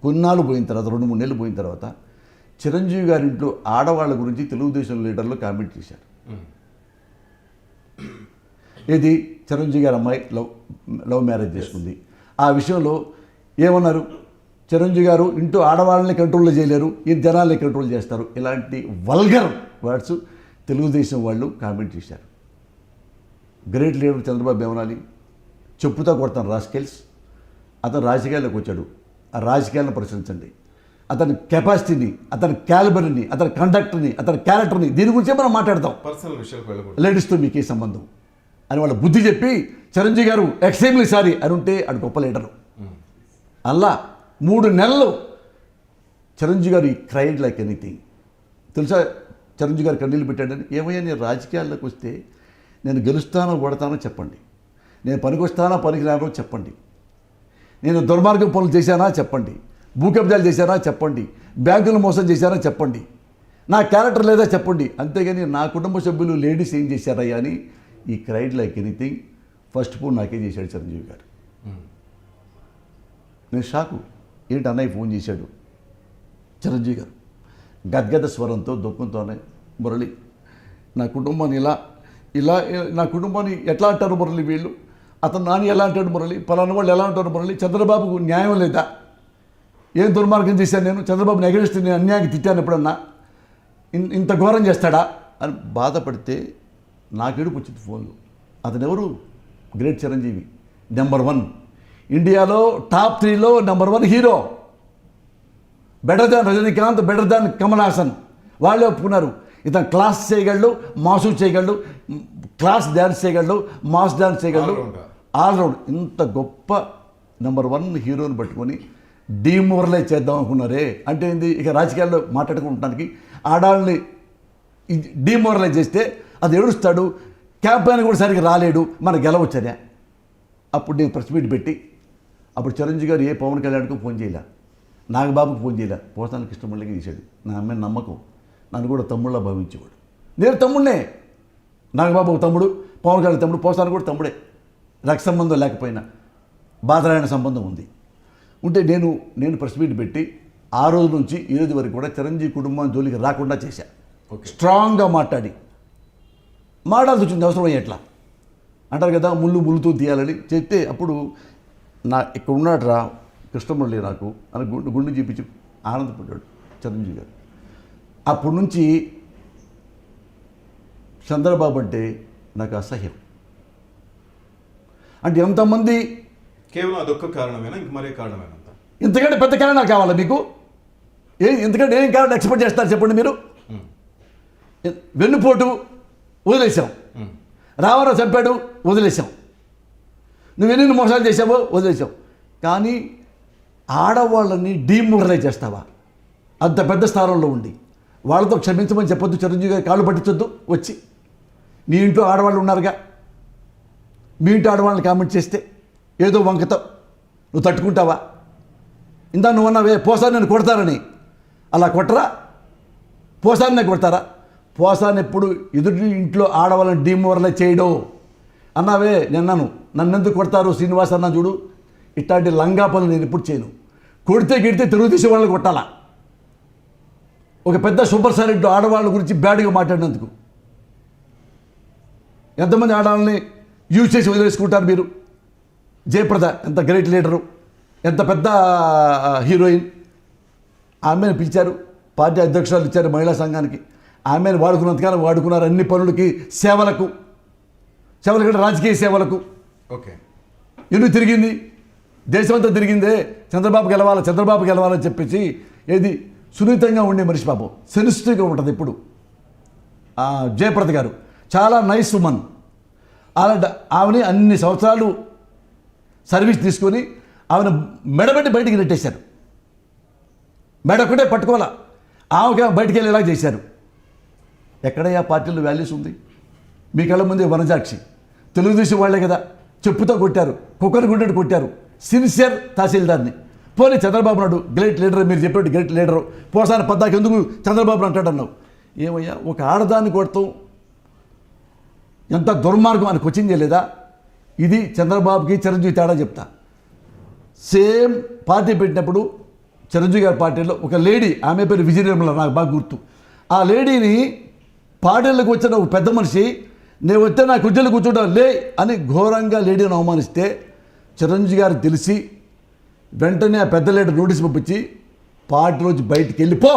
[SPEAKER 2] కొన్నాళ్ళు పోయిన తర్వాత 2-3 నెలలు పోయిన తర్వాత చిరంజీవి గారి ఇంట్లో ఆడవాళ్ళ గురించి తెలుగుదేశం లీడర్లు కామెంట్ చేశారు. ఇది చిరంజీవి గారి అమ్మాయి లవ్ మ్యారేజ్ చేసుకుంది. ఆ విషయంలో ఏమన్నారు, చిరంజీవి గారు ఇంటూ ఆడవాళ్ళని కంట్రోల్ చేయలేరు, ఈ జనాల్ని కంట్రోల్ చేస్తారు. ఇలాంటి వల్గర్ వర్డ్స్ తెలుగుదేశం వాళ్ళు కామెంట్ చేశారు. గ్రేట్ లీడర్ చంద్రబాబు ఏమనాలి, చెప్పుతా కొడతాను రాస్కెల్స్. అతను రాజకీయాల్లోకి వచ్చాడు, ఆ రాజకీయాలను ప్రశ్నించండి. అతని కెపాసిటీని, అతని క్యాలిబర్ని, అతని కండక్టర్ని, అతని క్యారెక్టర్ని, దీని గురించే మనం మాట్లాడతాం.
[SPEAKER 1] పర్సనల్ విషయాలు
[SPEAKER 2] లేడీస్తో మీకే సంబంధం అని వాళ్ళ బుద్ధి చెప్పి చిరంజీవి గారు ఎక్స్ట్రీమ్లీ సారీ అని ఉంటే అది గొప్ప లీడరు. అలా 3 నెలలు చిరంజీవి గారు క్రైడ్ లైక్ ఎనీథింగ్. తెలుసా చిరంజీవి గారు కన్నీళ్ళు పెట్టాడని? ఏమయ్యా నేను రాజకీయాల్లోకి వస్తే నేను గెలుస్తానో ఓడతానో చెప్పండి, నేను పనికొస్తానో పనికిరానో చెప్పండి, నేను దుర్మార్గం పనులు చేశానా చెప్పండి, భూ కబ్జాలు చేశానా చెప్పండి, బ్యాంకులు మోసం చేశానా చెప్పండి, నా క్యారెక్టర్ లేదా చెప్పండి. అంతేగాని నా కుటుంబ సభ్యులు లేడీస్ ఏం చేశారయ్యా అని ఈ cried like anything. First phone నాకే చేశాడు చిరంజీవి గారు. నేను షాకు, ఏంటి అన్నయ్య ఫోన్ చేశాడు చిరంజీవి గారు గద్గద స్వరంతో దుఃఖంతోనే, మురళి నా కుటుంబాన్ని ఇలా నా కుటుంబాన్ని ఎట్లా అంటారు మురళి, వీళ్ళు అతను నాని ఎలా అంటాడు మురళి, పలానా వాళ్ళు ఎలా అంటారు మురళి, చంద్రబాబుకు న్యాయం లేదా, ఏం దుర్మార్గం చేశాను నేను, చంద్రబాబుని ఎగరేస్తే నేను అన్యాయానికి తిట్టాను ఎప్పుడన్నా, ఇంత ఘోరం చేస్తాడా అని బాధపడితే నాకు ఏడుపు వచ్చింది ఫోన్లో. అతను ఎవరు? గ్రేట్ చిరంజీవి, నెంబర్ 1 ఇండియాలో టాప్ 3లో number 1 hero. Better than Rajinikanth, better than Kamal Haasan. వాళ్ళే ఒప్పుకున్నారు ఇతను క్లాస్ చేయగలడు, మాసు చేయగలడు, క్లాస్ డ్యాన్స్ చేయగలడు, మాస్ డ్యాన్స్ చేయగలడు, ఆల్రౌండ్. ఇంత గొప్ప నెంబర్ 1 హీరోని పట్టుకొని డీమోరలైజ్ చేద్దాం అనుకున్నారే. అంటే ఏంది? ఇక రాజకీయాల్లో మాట్లాడుకుంటానికి ఆడాళ్ళని డీమోరలైజ్ చేస్తే అది ఏడుస్తాడు, క్యాంపెయిన్ కూడా సరిగ్గా రాలేడు, మన గెలవచ్చనే. అప్పుడు నేను ప్రెస్ మీట్ పెట్టి అప్పుడు చిరంజీవి గారు ఏ పవన్ కళ్యాణ్కి ఫోన్ చేయలే, నాగబాబుకి ఫోన్ చేయలే, పోసాని కృష్ణమూర్తికి తీశాడు. నా అమ్మాయి నమ్మకం, నన్ను కూడా తమ్ముళ్ళ భావించేవాడు. నేను తమ్ముడినే, నాగబాబు తమ్ముడు, పవన్ కళ్యాణ్ తమ్ముడు, పోసాని కూడా తమ్ముడే. రక్త సంబంధం లేకపోయినా బాధరాయణ సంబంధం ఉంది. ఉంటే నేను ప్రెస్ మీట్ పెట్టి ఆ రోజు నుంచి ఈ రోజు వరకు కూడా చిరంజీవి కుటుంబం జోలికి రాకుండా చేశా. స్ట్రాంగ్గా మాట్లాడాల్సి వచ్చింది, అవసరం ఎట్లా అంటారు కదా, ముళ్ళుతో తీయాలని చెప్తే అప్పుడు ఇక్కడ ఉన్నాడు రా కృష్ణమురళి నాకు అని గుండె చూపించి ఆనందపడ్డాడు చిరంజీవి గారు. అప్పటి నుంచి చంద్రబాబు అంటే నాకు అసహ్యం. అంటే ఎంతమంది
[SPEAKER 1] కేవలం అదొక్క కారణమేనా, ఇంక మరే కారణమేనా?
[SPEAKER 2] ఇంతకంటే పెద్ద కారణాలు కావాలా మీకు? ఇంతకంటే ఏం కారణం ఎక్స్పెక్ట్ చేస్తారు చెప్పండి మీరు? వెన్నుపోటు వదిలేసాం, రామారావు చంపాడు వదిలేసాం, నువ్వెన్ని మోసాలు చేసావో వదిలేసావు. కానీ ఆడవాళ్ళని డీమోరలైజ్ చేస్తావా? అంత పెద్ద స్థానంలో ఉండి వాళ్ళతో క్షమించమని చెప్పొద్దు, చిరంజీవి గారి కాళ్ళు పట్టించొద్దు. వచ్చి నీ ఇంట్లో ఆడవాళ్ళు ఉన్నారుగా, మీ ఇంట్లో ఆడవాళ్ళని కామెంట్ చేస్తే ఏదో వంకతో నువ్వు తట్టుకుంటావా? ఇందా నువ్వు అన్నావే పోసాన్ని నేను కొడతారని, అలా కొట్టరా? పోసాన్నే కొడతారా? పోసాన్ని ఎప్పుడు ఎదుటి ఇంట్లో ఆడవాళ్ళని డీమోరలైజ్ చేయడం అన్నావే. నిన్నను నన్నెందుకు కొడతారు శ్రీనివాస్ అన్న చూడు, ఇట్లాంటి లంగా పనులు నేను ఎప్పుడు చేయను. కొడితే గిడితే తెలుగుదేశం వాళ్ళని కొట్టాలా? ఒక పెద్ద సూపర్ స్టార్ ఆడవాళ్ళ గురించి బ్యాడ్గా మాట్లాడినందుకు ఎంతమంది ఆడవాళ్ళని యూజ్ చేసి వదిలేసుకుంటారు మీరు? జయప్రద ఎంత గ్రేట్ లీడరు, ఎంత పెద్ద హీరోయిన్, ఆమెను పిలిచారు, పార్టీ అధ్యక్షురాలు ఇచ్చారు మహిళా సంఘానికి. ఆమెను వాడుకున్నంతకాలం వాడుకున్నారు అన్ని పనులకి, సేవలకు కంటే రాజకీయ సేవలకు.
[SPEAKER 1] ఓకే,
[SPEAKER 2] ఎందుకు తిరిగింది? దేశమంతా తిరిగిందే చంద్రబాబు గెలవాలని చెప్పేసి. ఏది సున్నితంగా ఉండే మనిషి పాపం, సెన్సిటివ్గా ఉంటుంది. ఇప్పుడు జయప్రద గారు చాలా నైస్ ఉమన్. ఆమెని అన్ని సంవత్సరాలు సర్వీస్ తీసుకొని ఆమెను మెడబెట్టి బయటికి నెట్టేశారు. మెడ ఒకటే పట్టుకోవాలా, ఆమెకి బయటికి వెళ్ళేలా చేశారు. ఎక్కడయ్యా పార్టీలో వాల్యూస్ ఉంది? మీ కళ్ళ ముందే వనజాక్షి, తెలుగుదేశం వాళ్ళే కదా, చెప్పుతో కొట్టారు, కుక్కర్ గుండెడు కొట్టారు, సిన్సియర్ తహసీల్దార్ని. పోనీ చంద్రబాబు నాయుడు గ్రేట్ లీడర్, మీరు చెప్పేట్టు గ్రేట్ లీడరు, పోసాన పద్దాకి ఎందుకు చంద్రబాబు అంటాడు అన్నావు. ఏమయ్యా, ఒక ఆడదాన్ని కొడతాం ఎంత దుర్మార్గం అని క్వశ్చన్ చేయలేదా? ఇది చంద్రబాబుకి చిరంజీవి తేడా చెప్తా. సేమ్ పార్టీ పెట్టినప్పుడు చిరంజీవి గారి పార్టీలో ఒక లేడీ, ఆమె పేరు విజయ నిర్మల, నాకు బాగా గుర్తు. ఆ లేడీని పార్టీలకు వచ్చిన ఒక పెద్ద మనిషి, నేను వస్తే నా కుర్చీలో కూర్చుంటా లే అని ఘోరంగా లేడీని అవమానిస్తే చిరంజీవి గారికి తెలిసి వెంటనే ఆ పెద్ద లీడర్ నోటీస్ పంపించి పార్టీలోంచి బయటికి వెళ్ళిపో,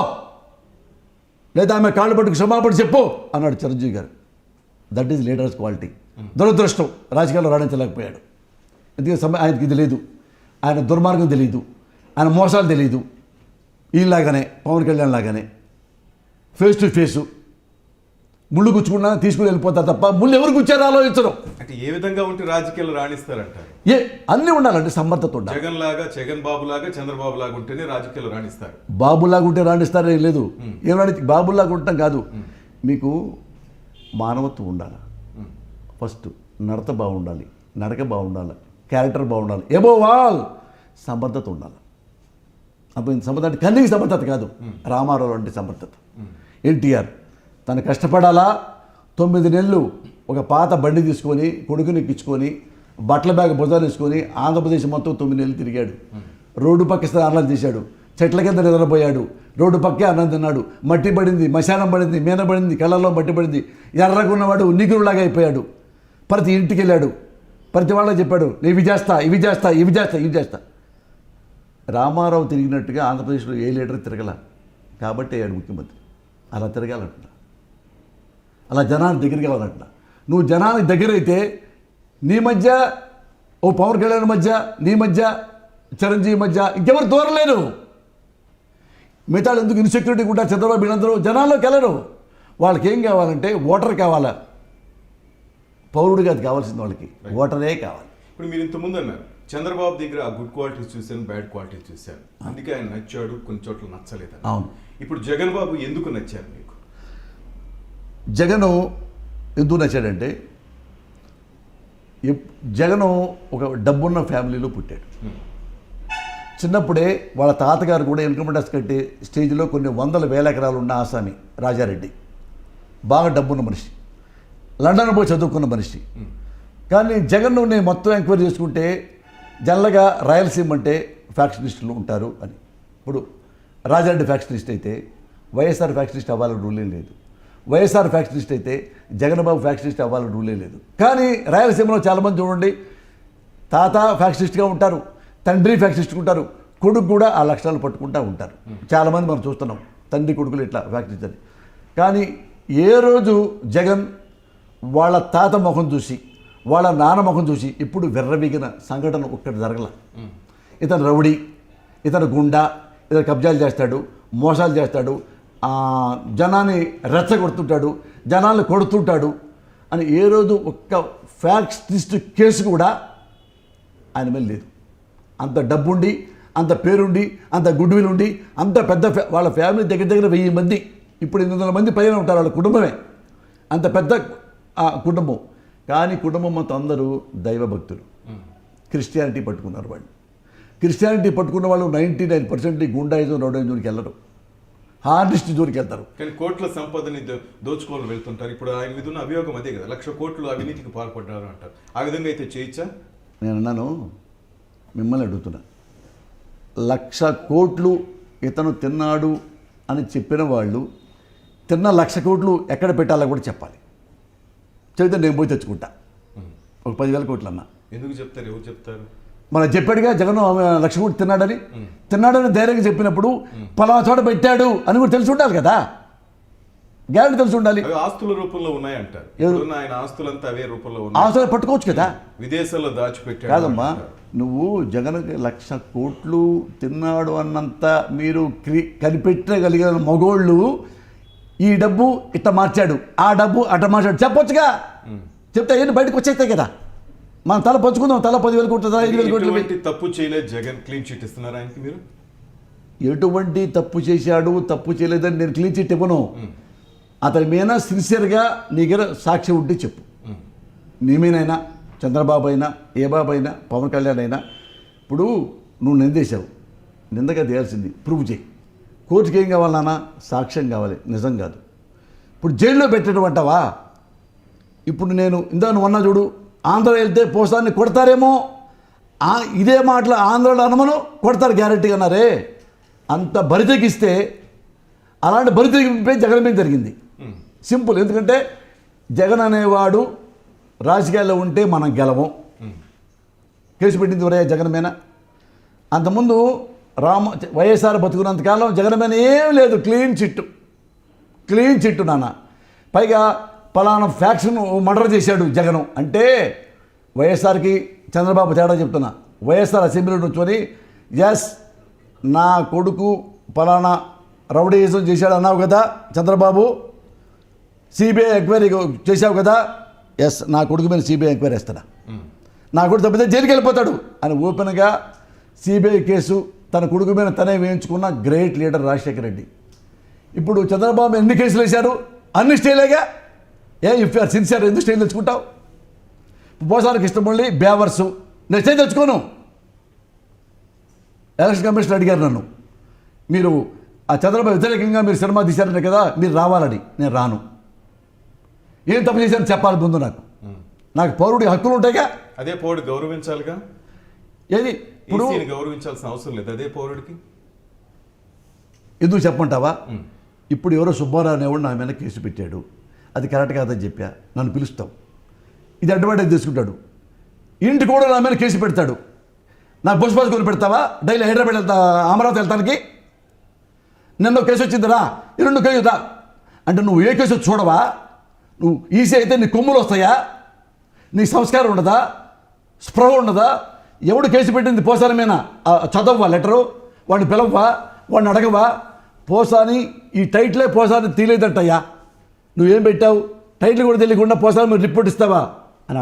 [SPEAKER 2] లేదా ఆమె కాళ్ళు పట్టుకు క్షమాపణ చెప్పు అన్నాడు చిరంజీవి గారు. That is leaders quality. దురదృష్టం రాజకీయాల్లో రాణించలేకపోయాడు. ఎందుకంటే ఆయనకి ఇది లేదు, ఆయన దుర్మార్గం తెలియదు, ఆయన మోసాలు తెలియదు. ఈలాగానే పవన్ కళ్యాణ్ లాగానే ఫేస్ టు ఫేసు ముళ్ళు గుచ్చుకున్నా తీసుకుని వెళ్ళిపోతారు తప్ప ముళ్ళు ఎవరు గుచ్చారో ఆలోచించడం.
[SPEAKER 1] అంటే ఏ విధంగా ఉంటే రాజకీయాలు రాణిస్తారంటారు?
[SPEAKER 2] అన్నీ ఉండాలంటే సమర్థత ఉండాలి.
[SPEAKER 1] జగన్ బాబు లాగా చంద్రబాబు లాగా ఉంటేనే రాజకీయాలు రాణిస్తారు.
[SPEAKER 2] బాబులాగా ఉంటే రాణిస్తారే లేదు. ఏం బాబులాగా ఉండటం కాదు, మీకు మానవత్వం ఉండాలి. ఫస్ట్ నడత బాగుండాలి, నడక బాగుండాలి, క్యారెక్టర్ బాగుండాలి, ఎబో ఆల్ సమర్థత ఉండాలి. అప్పుడు సమర్థత అంటే కన్నింగ్ సమర్థత కాదు, రామారావు అంటే సమర్థత. ఎన్టీఆర్ తను కష్టపడాలా, 9 నెలలు ఒక పాత బండి తీసుకొని కొడుకుని ఎక్కించుకొని బట్టల బ్యాగ్ భుజాలు వేసుకొని ఆంధ్రప్రదేశ్ మొత్తం 9 నెలలు తిరిగాడు. రోడ్డు పక్క స్నానాలు చేశాడు, చెట్ల కింద నిద్రపోయాడు, రోడ్డు పక్కే అన్నం తిన్నాడు. మట్టి పడింది, మశానం పడింది, మీన పడింది, కళ్ళల్లో మట్టి పడింది, ఎర్రగున్నవాడు నిగురులాగా అయిపోయాడు. ప్రతి ఇంటికి వెళ్ళాడు, ప్రతి వాళ్ళకి చెప్పాడు ఇవి చేస్తా, ఇవి చేస్తా, ఇవి చేస్తా, ఇవి చేస్తా. రామారావు తిరిగినట్టుగా ఆంధ్రప్రదేశ్లో ఏ లీడర్ తిరగల, కాబట్టి అయ్యాడు ముఖ్యమంత్రి. అలా తిరగాలంటున్నా, అలా జనానికి దగ్గరికి కావాలంటున్నా. నువ్వు జనానికి దగ్గర అయితే నీ మధ్య ఓ పవన్ కళ్యాణ్ మధ్య, నీ మధ్య, చిరంజీవి మధ్య ఇంకెవరు దూరం లేరు. మిగతా ఎందుకు ఇన్సెక్యూరిటీ ఉంటారు? చంద్రబాబు వీళ్ళందరూ జనాల్లోకి వెళ్ళరు. వాళ్ళకి ఏం కావాలంటే ఓటర్ కావాలా, పౌరుడిగా అది కావాల్సింది వాళ్ళకి ఓటరే కావాలి.
[SPEAKER 1] ఇప్పుడు మీరు ఇంతకుముందు అన్నారు చంద్రబాబు దగ్గర ఆ గుడ్ క్వాలిటీస్ చూశాను, బ్యాడ్ క్వాలిటీస్ చూశాను, అందుకే ఆయన నచ్చాడు, కొన్ని చోట్ల నచ్చలేదు.
[SPEAKER 2] అవును.
[SPEAKER 1] ఇప్పుడు జగన్ బాబు ఎందుకు నచ్చారు మీకు?
[SPEAKER 2] జగను ఎందుకు నచ్చాడంటే జగను ఒక డబ్బున్న ఫ్యామిలీలో పుట్టాడు. చిన్నప్పుడే వాళ్ళ తాతగారు కూడా ఇన్కమ్ ట్యాక్స్ కట్టే స్టేజ్లో కొన్ని వందల వేల ఎకరాలు ఉన్న ఆసామి రాజారెడ్డి, బాగా డబ్బున్న మనిషి, లండన్ పోయి చదువుకున్న మనిషి. కానీ జగన్ నేను మొత్తం ఎంక్వైరీ చేసుకుంటే జనరల్గా రాయలసీమ అంటే ఫ్యాక్షనిస్టులు ఉంటారు అని. ఇప్పుడు రాజారెడ్డి ఫ్యాక్షనిస్ట్ అయితే వైఎస్ఆర్ ఫ్యాక్షనిస్ట్ అవ్వాలని రూలే లేదు, వైఎస్ఆర్ ఫ్యాక్షనిస్ట్ అయితే జగన్బాబు ఫ్యాక్షనిస్ట్ అవ్వాలని రూలే లేదు. కానీ రాయలసీమలో చాలామంది చూడండి తాత ఫ్యాక్షనిస్ట్గా ఉంటారు, తండ్రి ఫ్యాక్షనిస్ట్గా ఉంటారు, కొడుకు కూడా ఆ లక్షణాలు పట్టుకుంటూ ఉంటారు. చాలామంది మనం చూస్తున్నాం తండ్రి కొడుకులు ఇట్లా ఫ్యాక్షనిస్ట్ అని. కానీ ఏ రోజు జగన్ వాళ్ళ తాత ముఖం చూసి వాళ్ళ నాన్న ముఖం చూసి ఇప్పుడు వెర్రవీగిన సంఘటన ఒక్కటి జరగల. ఇతను రౌడీ, ఇతను గుండా, ఇతను కబ్జాలు చేస్తాడు, మోసాలు చేస్తాడు, జనాన్ని రెచ్చగొడుతుంటాడు, జనాన్ని కొడుతుంటాడు అని ఏ రోజు ఒక్క ఫ్యాక్షనిస్ట్ కేసు కూడా ఆయన మీద లేదు. అంత డబ్బుండి, అంత పేరుండి, అంత గుడ్ విల్ ఉండి, అంత పెద్ద వాళ్ళ ఫ్యామిలీ దగ్గర దగ్గర 1000 మంది, ఇప్పుడు 800 మంది పైన ఉంటారు వాళ్ళ కుటుంబమే, అంత పెద్ద కుటుంబం. కానీ కుటుంబం మొత్తం అందరూ దైవభక్తులు, క్రిస్టియానిటీ పట్టుకున్నారు. వాళ్ళు క్రిస్టియానిటీ పట్టుకున్న వాళ్ళు 99% గుండాయిజం, రౌడైజంకి వెళ్ళరు, హార్డెస్ట్ జోలికి వెళ్తారు.
[SPEAKER 1] కానీ కోట్ల సంపదని దోచుకోవాలని వెళ్తుంటారు. ఇప్పుడు ఆయన మీద ఉన్న అభియోగం అదే కదా, 1,00,000 కోట్లు అవినీతికి పాల్పడ్డారు అంటారు. ఆ విధంగా అయితే చేయొచ్చా?
[SPEAKER 2] నేను అన్నాను, మిమ్మల్ని అడుగుతున్నా, 1,00,000 కోట్లు ఇతను తిన్నాడు అని చెప్పిన వాళ్ళు తిన్న 1,00,000 కోట్లు ఎక్కడ పెట్టాలో కూడా చెప్పాలి. చెబితే నేను పోయి తెచ్చుకుంటా ఒక 10,000 కోట్లు అన్నా.
[SPEAKER 1] ఎందుకు చెప్తారు? ఎవరు చెప్తారు?
[SPEAKER 2] మన చెప్పాడుగా జగన్ 1,00,000 కోట్లు తిన్నాడని ధైర్యంగా చెప్పినప్పుడు పలానా చోట పెట్టాడు అని కూడా తెలిసి ఉండాలి కదా, గ్యారెంటీ తెలిసి ఉండాలి.
[SPEAKER 1] ఆస్తుల రూపంలో ఉన్నాయంటారు. ఆయన ఆస్తులంతా అవే రూపంలో ఉన్నాయి.
[SPEAKER 2] ఆస్తులు పట్టుకోవచ్చు కదా,
[SPEAKER 1] విదేశాల్లో దాచిపెట్టాడు.
[SPEAKER 2] కాదమ్మా, నువ్వు జగన్కి 1,00,000 కోట్లు తిన్నాడు అన్నంత మీరు కనిపెట్టగలిగిన మగోళ్ళు ఈ డబ్బు ఇట్లా మార్చాడు, ఆ డబ్బు అట్లా మార్చాడు చెప్పొచ్చుగా. చెప్తే ఏంటి బయటకు వచ్చేస్తాయి కదా, మనం తల పంచుకుందాం, తల 10,000 కోట్లు 5,000 కోట్లు.
[SPEAKER 1] తప్పు చేయలేదు జగన్, క్లీన్ చిట్ ఇస్తున్నారు ఆయనకి మీరు?
[SPEAKER 2] ఎటువంటి తప్పు చేశాడు, తప్పు చేయలేదని నేను క్లీన్ చిట్ ఇవ్వను. అతని మీద సిన్సియర్గా నీ దగ్గర సాక్ష్యం ఉంటే చెప్పు. నీ మీనైనా, చంద్రబాబు అయినా, ఏ బాబు అయినా, పవన్ కళ్యాణ్ అయినా. ఇప్పుడు నువ్వు నిందేశావు, నిందగా తేయాల్సింది ప్రూవ్ చేయి. కోర్టుకి ఏం కావాలి నాన్న? సాక్ష్యం కావాలి, నిజం కాదు. ఇప్పుడు జైల్లో పెట్టడం అంటావా? ఇప్పుడు నేను ఇందాక నువ్వు అన్నా చూడు, ఆంధ్ర వెళ్తే పోసాన్ని కొడతారేమో, ఇదే మాటలు ఆంధ్రలో అనమను కొడతారు గ్యారెంటీగా అన్నారే. అంత బరితెగిస్తే అలాంటి బరితెగింపే జగన్ మీద జరిగింది. సింపుల్. ఎందుకంటే జగన్ అనేవాడు రాజకీయాల్లో ఉంటే మనం గెలవం. కేసు పెట్టింది వరే జగన్ మీద. అంతకుముందు వైఎస్ఆర్ బతుకున్నంతకాలం జగన్ మీద ఏం లేదు, క్లీన్ చిట్టు నాన్న. పైగా పలానా ఫ్యాక్షన్ మర్డర్ చేశాడు జగను అంటే వైఎస్ఆర్కి చంద్రబాబు తేడా చెప్తున్నా. వైఎస్ఆర్ అసెంబ్లీలో నుంచొని ఎస్ నా కొడుకు పలానా రౌడీయిజం చేశాడు అన్నావు కదా చంద్రబాబు, సిబిఐ ఎంక్వైరీ చేశావు కదా, ఎస్ నా కొడుకు మీద సిబిఐ ఎంక్వైరీ వేస్తాడా, నా కొడుకు తప్పితే జైలుకి వెళ్ళిపోతాడు అని ఓపెన్గా సిబిఐ కేసు తన కొడుకు మీద తనే వేయించుకున్న గ్రేట్ లీడర్ రాజశేఖర రెడ్డి. ఇప్పుడు చంద్రబాబు ఎన్ని కేసులు వేశారు? అన్ని స్టేలేగా. ఇఫ్ యూఆర్ సిన్సియర్ ఎందుకు స్టేలు తెచ్చుకుంటావు? పోసానికి ఇష్టపడి బేవర్సు నేను స్టే తెచ్చుకోను. ఎలక్షన్ కమిషన్ అడిగారు నన్ను, మీరు ఆ చంద్రబాబు వ్యతిరేకంగా మీరు సినిమా తీశారనే కదా, మీరు రావాలని. నేను రాను. ఏం తప్పు చేశారని చెప్పాలి ముందు. నాకు పౌరుడి హక్కులు ఉంటాయిగా.
[SPEAKER 1] అదే పౌరుడు గౌరవించాలిగా.
[SPEAKER 2] ఏది ఇప్పుడు
[SPEAKER 1] గౌరవించాల్సిన అవసరం లేదు అదే పౌరుడికి.
[SPEAKER 2] ఎందుకు చెప్పమంటావా? ఇప్పుడు ఎవరో సుబ్బారావు అనేవాడు నా మీద కేసు పెట్టాడు, అది కరెక్ట్ కాదని చెప్పా, నన్ను పిలుస్తాం, ఇది అడ్వాంటేజ్ తీసుకుంటాడు. ఇంటి కూడా నా మీద కేసు పెడతాడు, నాకు బస్ కొని పెడతావా? డైలీ హైదరాబాద్ వెళ్తా, అమరావతి వెళ్తానికి. నిన్న కేసు వచ్చిందిరా, ఈ 2 కేసు రా, అంటే నువ్వు ఏ కేసు చూడవా? నువ్వు ఈసీ అయితే నీ కొమ్ములు వస్తాయా? నీ సంస్కారం ఉండదా? స్పృహ ఉండదా? ఎవడు కేసు పెట్టింది పోసాని మీద చదవవా లెటరు? వాడిని పిలవవా? వాడిని అడగవా? పోసాని ఈ టైటిలే పోసాని తీలేదంటయ్యా, నువ్వేం పెట్టావు? టైటిల్ కూడా తెలియకుండా పోసాని మీరు రిపోర్ట్ ఇస్తావా అని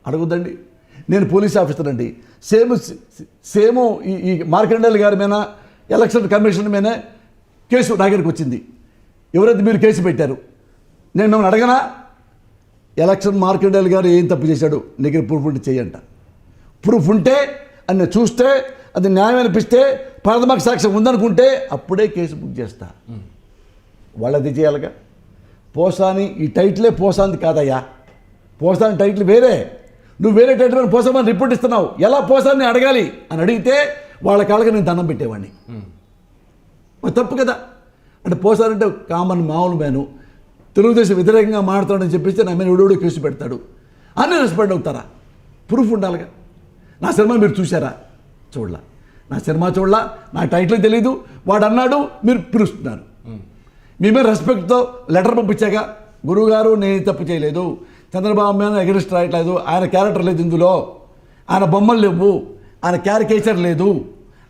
[SPEAKER 2] అడగొద్దండి. నేను పోలీస్ ఆఫీసర్ అండి. సేమ్ ఈ మార్కండేయులు గారి మీద ఎలక్షన్ కమిషన్ మీద కేసు నా దగ్గరికి వచ్చింది. ఎవరైతే మీరు కేసు పెట్టారు, నేను మిమ్మల్ని అడగనా? ఎలక్షన్ మార్కండేయులు గారు ఏం తప్పు చేశాడు, దగ్గర ప్రూఫ్ ఉంటే చేయంట. ప్రూఫ్ ఉంటే అని చూస్తే అది న్యాయం అనిపిస్తే ప్రాథమిక సాక్ష్యం ఉందనుకుంటే అప్పుడే కేసు బుక్ చేస్తా. వాళ్ళది చేయాలిగా. పోసాని ఈ టైటిలే పోసాంది కాదయ్యా, పోసాని టైటిల్ వేరే. నువ్వు వేరే టైటిల్ మీద పోసామని రిపోర్ట్ ఇస్తున్నావు. ఎలా పోసాన్ని అడగాలి అని అడిగితే వాళ్ళ కాళ్ళకి నేను దండం పెట్టేవాడిని. మరి తప్పు కదా. అంటే పోసానంటే కామన్ మామూలు మేను తెలుగుదేశం వ్యతిరేకంగా మాట్లాడతాడని చెప్పేసి నా మీద ఎవడో కేసు పెడతాడు అని రెస్పాండ్ అవుతారా? ప్రూఫ్ ఉండాలిగా. నా సినిమా మీరు చూసారా? చూడలా. నా సినిమా చూడలా, నా టైటిల్ తెలీదు, వాడు అన్నాడు, మీరు పిలుస్తున్నారు. మీ మీద రెస్పెక్ట్తో లెటర్ పంపించాక, గురువుగారు నేను తప్పు చేయలేదు, చంద్రబాబు మీద ఎగరెస్ట్ రాయట్లేదు, ఆయన క్యారెక్టర్ లేదు ఇందులో, ఆయన బొమ్మలు లేవు, ఆయన క్యారికేచర్ లేదు,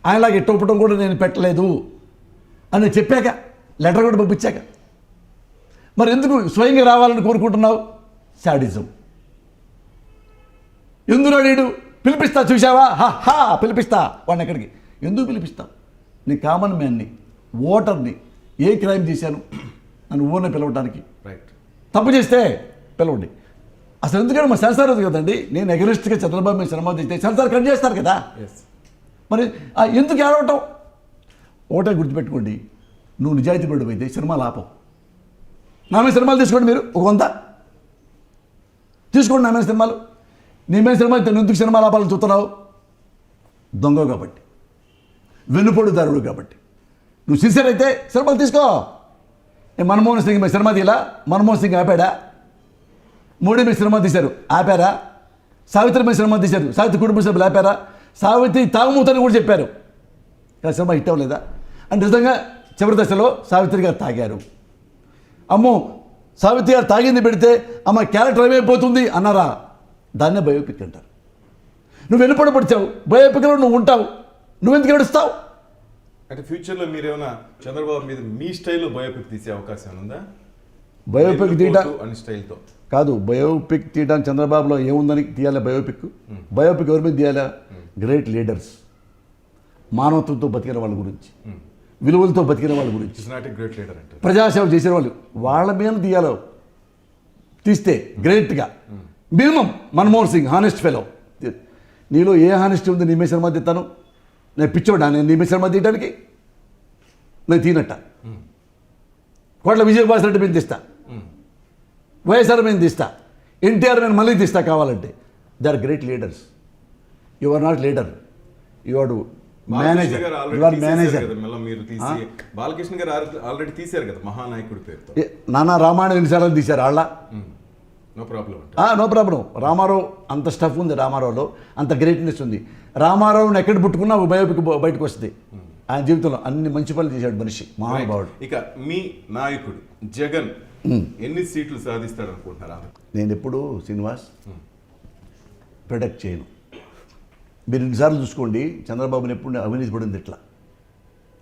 [SPEAKER 2] ఆయనలాగా ఇట్టొప్పటం కూడా నేను పెట్టలేదు అని చెప్పాక, లెటర్ కూడా పంపించాక, మరి ఎందుకు స్వయంగా రావాలని కోరుకుంటున్నావు? శాడిజం. ఎందులో నీడు పిలిపిస్తా చూసావా? హా పిలిపిస్తా వాడిని ఎక్కడికి ఎందుకు పిలిపిస్తావు? నీ కామన్ మ్యాన్ని, ఓటర్ని, ఏ క్రైమ్ చేశాను నన్ను ఊరిని పిలవడానికి?
[SPEAKER 1] రైట్.
[SPEAKER 2] తప్పు చేస్తే పిలవండి. అసలు ఎందుకంటే మా సెన్సార్ ఉంది కదండి. నేను ఎగరెస్ట్గా చంద్రబాబు మీద సినిమా తీస్తే సెన్సార్ కట్ చేస్తారు కదా. మరి ఎందుకు ఏడవటం? ఒకటే గుర్తుపెట్టుకోండి, నువ్వు నిజాయితీ పడి అయితే సినిమాలు ఆపవు. నా మీద సినిమాలు తీసుకోండి, మీరు ఒక 100 తీసుకోండి. నా మీద సినిమాలు, నీ మీద సినిమాలు ఎందుకు సినిమాలు ఆపాలని చూస్తున్నావు? దొంగ కాబట్టి, వెన్నుపోటుదారుడు కాబట్టి. నువ్వు సిన్సియర్ అయితే సినిమాలు తీసుకో. మన్మోహన్ సింగ్ మీద సినిమా తీలా? మన్మోహన్ సింగ్ ఆపాడా? మోడీ మీద సినిమా తీశారు, ఆపారా? సావిత్రి మీద సినిమా తీశారు, సావిత్రి కుటుంబ సభ్యులు ఆపారా? సావిత్రి తాగుమూతని కూడా చెప్పారు, కానీ సినిమా హిట్ అవ్వలేదా? అంటే నిజంగా చివరి దశలో సావిత్రి గారు తాగారు. అమ్మో సావిత్రి గారు తాగింది పెడితే అమ్మ క్యారెక్టర్ ఏమైపోతుంది అన్నారా? దాన్నే బయోపిక్ అంటారు. నువ్వు వెనుపడ పడిచావు, బయోపిక్లో నువ్వు ఉంటావు, నువ్వెందుకు ఏడుస్తావు?
[SPEAKER 1] అంటే ఫ్యూచర్లో మీరేమైనా చంద్రబాబు మీద మీ స్టైల్లో బయోపిక్ తీసే అవకాశం ఉందా?
[SPEAKER 2] బయోపిక్ తీయటం
[SPEAKER 1] అని స్టైల్తో
[SPEAKER 2] కాదు, బయోపిక్ తీయడానికి చంద్రబాబులో ఏముందని తీయాలి బయోపిక్? బయోపిక్ ఎవరి మీద తీయాలా? గ్రేట్ లీడర్స్, మానవత్వంతో బతికిన వాళ్ళ గురించి, విలువలతో బతికిన వాళ్ళ గురించి,
[SPEAKER 1] గ్రేట్ లీడర్ అంటే
[SPEAKER 2] ప్రజాసేవ చేసిన వాళ్ళు, వాళ్ళ మీద తీయాలో. తీస్తే గ్రేట్గా minimum Manmohan Singh honest fellow. నీలో ఏ హానెస్టీ ఉంది? నీ మీద సినిమా తీస్తాను? నేను పిచ్చోడా నేను నీ మీద సినిమా తీయడానికి? నేను తీనట్ట. కోట్ల విజయభాస్ రెడ్డి మీద తీస్తా, వైఎస్ఆర్ మీద తీస్తా, ఎన్టీఆర్ మీద మళ్ళీ తీస్తా కావాలంటే. They are great leaders. You are not leader, you are manager. You are manager.
[SPEAKER 1] Balakrishna garu already తీశారు కదా మహానాయకుడి పేరుతో.
[SPEAKER 2] నానా రామాయణ ఎన్నిసార్లు తీశారు వాళ్ళ?
[SPEAKER 1] No problem.
[SPEAKER 2] No problem. Ramarao అంత స్టఫ్ ఉంది, రామారావులో అంత గ్రేట్నెస్ ఉంది. రామారావుని ఎక్కడ పుట్టుకున్నా ఒక బయోపిక్ బయటకు వస్తుంది. ఆయన జీవితంలో అన్ని మంచి పనులు చేశాడు మనిషి, మహానుభావుడు.
[SPEAKER 1] ఇక మీ నాయకుడు జగన్ ఎన్ని సీట్లు సాధిస్తాడు అనుకుంటున్నారా?
[SPEAKER 2] నేను ఎప్పుడు శ్రీనివాస్ ప్రొటెక్ట్ చేయను. మీరు ఎన్నిసార్లు చూసుకోండి, చంద్రబాబుని ఎప్పుడు అవినీతి పడింది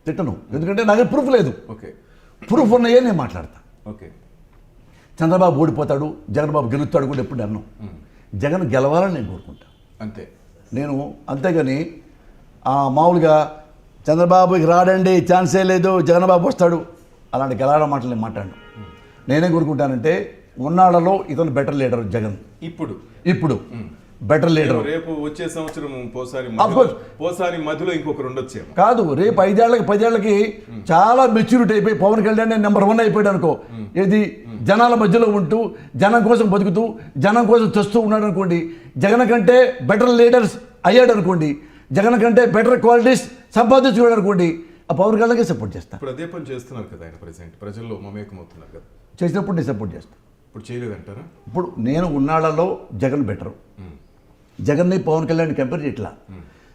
[SPEAKER 2] తిట్టను, ఎందుకంటే నాకు ప్రూఫ్ లేదు.
[SPEAKER 1] ఓకే,
[SPEAKER 2] ప్రూఫ్ ఉన్నాయే నేను మాట్లాడతా.
[SPEAKER 1] ఓకే,
[SPEAKER 2] చంద్రబాబు ఓడిపోతాడు, జగన్ బాబు గెలుస్తాడు కూడా ఎప్పుడు అన్నాను. జగన్ గెలవాలని నేను కోరుకుంటా
[SPEAKER 1] అంతే.
[SPEAKER 2] నేను అంతేగాని మామూలుగా చంద్రబాబుకి రాడండి, ఛాన్సే లేదు, జగన్ బాబు వస్తాడు అలాంటి గెలవడం మాటలు నేను మాట్లాడను. నేనేం కోరుకుంటానంటే ఉన్నాళ్ళలో ఇతను బెటర్ లీడర్ జగన్. ఇప్పుడు బెటర్ లీడర్.
[SPEAKER 1] రేపు వచ్చే సంవత్సరం పోసాని మధ్యలో ఇంకొకరు ఉండొచ్చు
[SPEAKER 2] కాదు, రేపు 5 ఏళ్ళకి 10 ఏళ్ళకి చాలా మెచ్యూరిటీ అయిపోయి పవన్ కళ్యాణ్ నెంబర్ 1 అయిపోయాడు అనుకో. ఏది జనాల మధ్యలో ఉంటూ జనం కోసం బతుకుతూ జనం కోసం తెస్తూ ఉన్నాడు అనుకోండి. జగన్ కంటే బెటర్ లీడర్స్ అయ్యాడు అనుకోండి, జగన్ కంటే బెటర్ క్వాలిటీస్ సంపాదించుకోవడం అనుకోండి, ఆ పవన్ కళ్యాణ్కే సపోర్ట్ చేస్తాను.
[SPEAKER 1] ఇప్పుడు అదే పని చేస్తున్నారు కదా ఆయన, ప్రెసెంట్ ప్రజల్లో మమేకమవుతున్నారు కదా.
[SPEAKER 2] చేసినప్పుడు నేను సపోర్ట్ చేస్తాను.
[SPEAKER 1] ఇప్పుడు చేయలేదంటారా?
[SPEAKER 2] ఇప్పుడు నేను ఉన్నాళ్ళలో జగన్ బెటరు. జగన్ని పవన్ కళ్యాణ్ కంపేర్ చేయట్లా.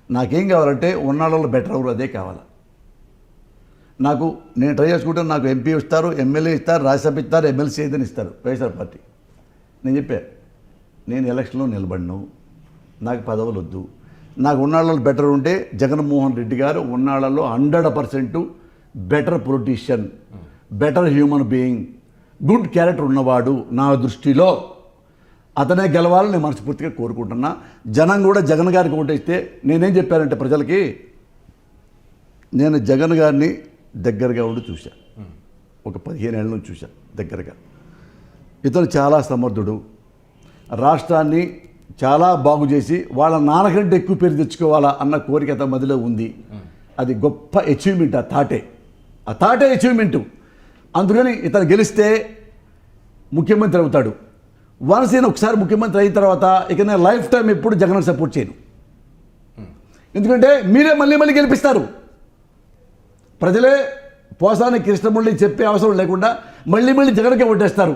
[SPEAKER 2] నాకేం కావాలంటే ఉన్నాళ్ళలో బెటర్ ఎవరు, అదే కావాలా. నాకు నేను ట్రై చేసుకుంటే నాకు ఎంపీ ఇస్తారు, ఎమ్మెల్యే ఇస్తారు, రాజ్యసభ ఇస్తారు, ఎమ్మెల్సీ ఏదైనా ఇస్తారు వైఎస్ఆర్ పార్టీ. నేను చెప్పా నేను ఎలక్షన్లో నిలబడను, నాకు పదవులు వద్దు, నాకు ఉన్నాళ్ళలో బెటర్ ఉంటే జగన్మోహన్ రెడ్డి గారు ఉన్నాళ్ళలో 100% better politician, better human being, good character ఉన్నవాడు నా దృష్టిలో అతనే గెలవాలని నేను మనస్ఫూర్తిగా కోరుకుంటున్నా. జనం కూడా జగన్ గారికి ఓటేస్తే నేనేం చెప్పానంటే ప్రజలకి, నేను జగన్ గారిని దగ్గరగా ఉండి చూశా, ఒక 15 ఏళ్ళ నుంచి చూశా దగ్గరగా. ఇతను చాలా సమర్థుడు, రాష్ట్రాన్ని చాలా బాగు చేసి వాళ్ళ నాన్నకంటే ఎక్కువ పేరు తెచ్చుకోవాలా అన్న కోరిక అతని మదిలో ఉంది. అది గొప్ప అచీవ్మెంట్, ఆ థాటే అచీవ్మెంటు. అందుకని ఇతను గెలిస్తే ముఖ్యమంత్రి అవుతాడు. వన్స్ నేను ఒకసారి ముఖ్యమంత్రి అయిన తర్వాత ఇక నేను లైఫ్ టైం ఎప్పుడు జగన్కి సపోర్ట్ చేయను. ఎందుకంటే మీరే మళ్ళీ మళ్ళీ గెలిపిస్తారు. ప్రజలే పోసాని కృష్ణమురళి చెప్పే అవసరం లేకుండా మళ్ళీ మళ్ళీ జగన్కే ఓటేస్తారు.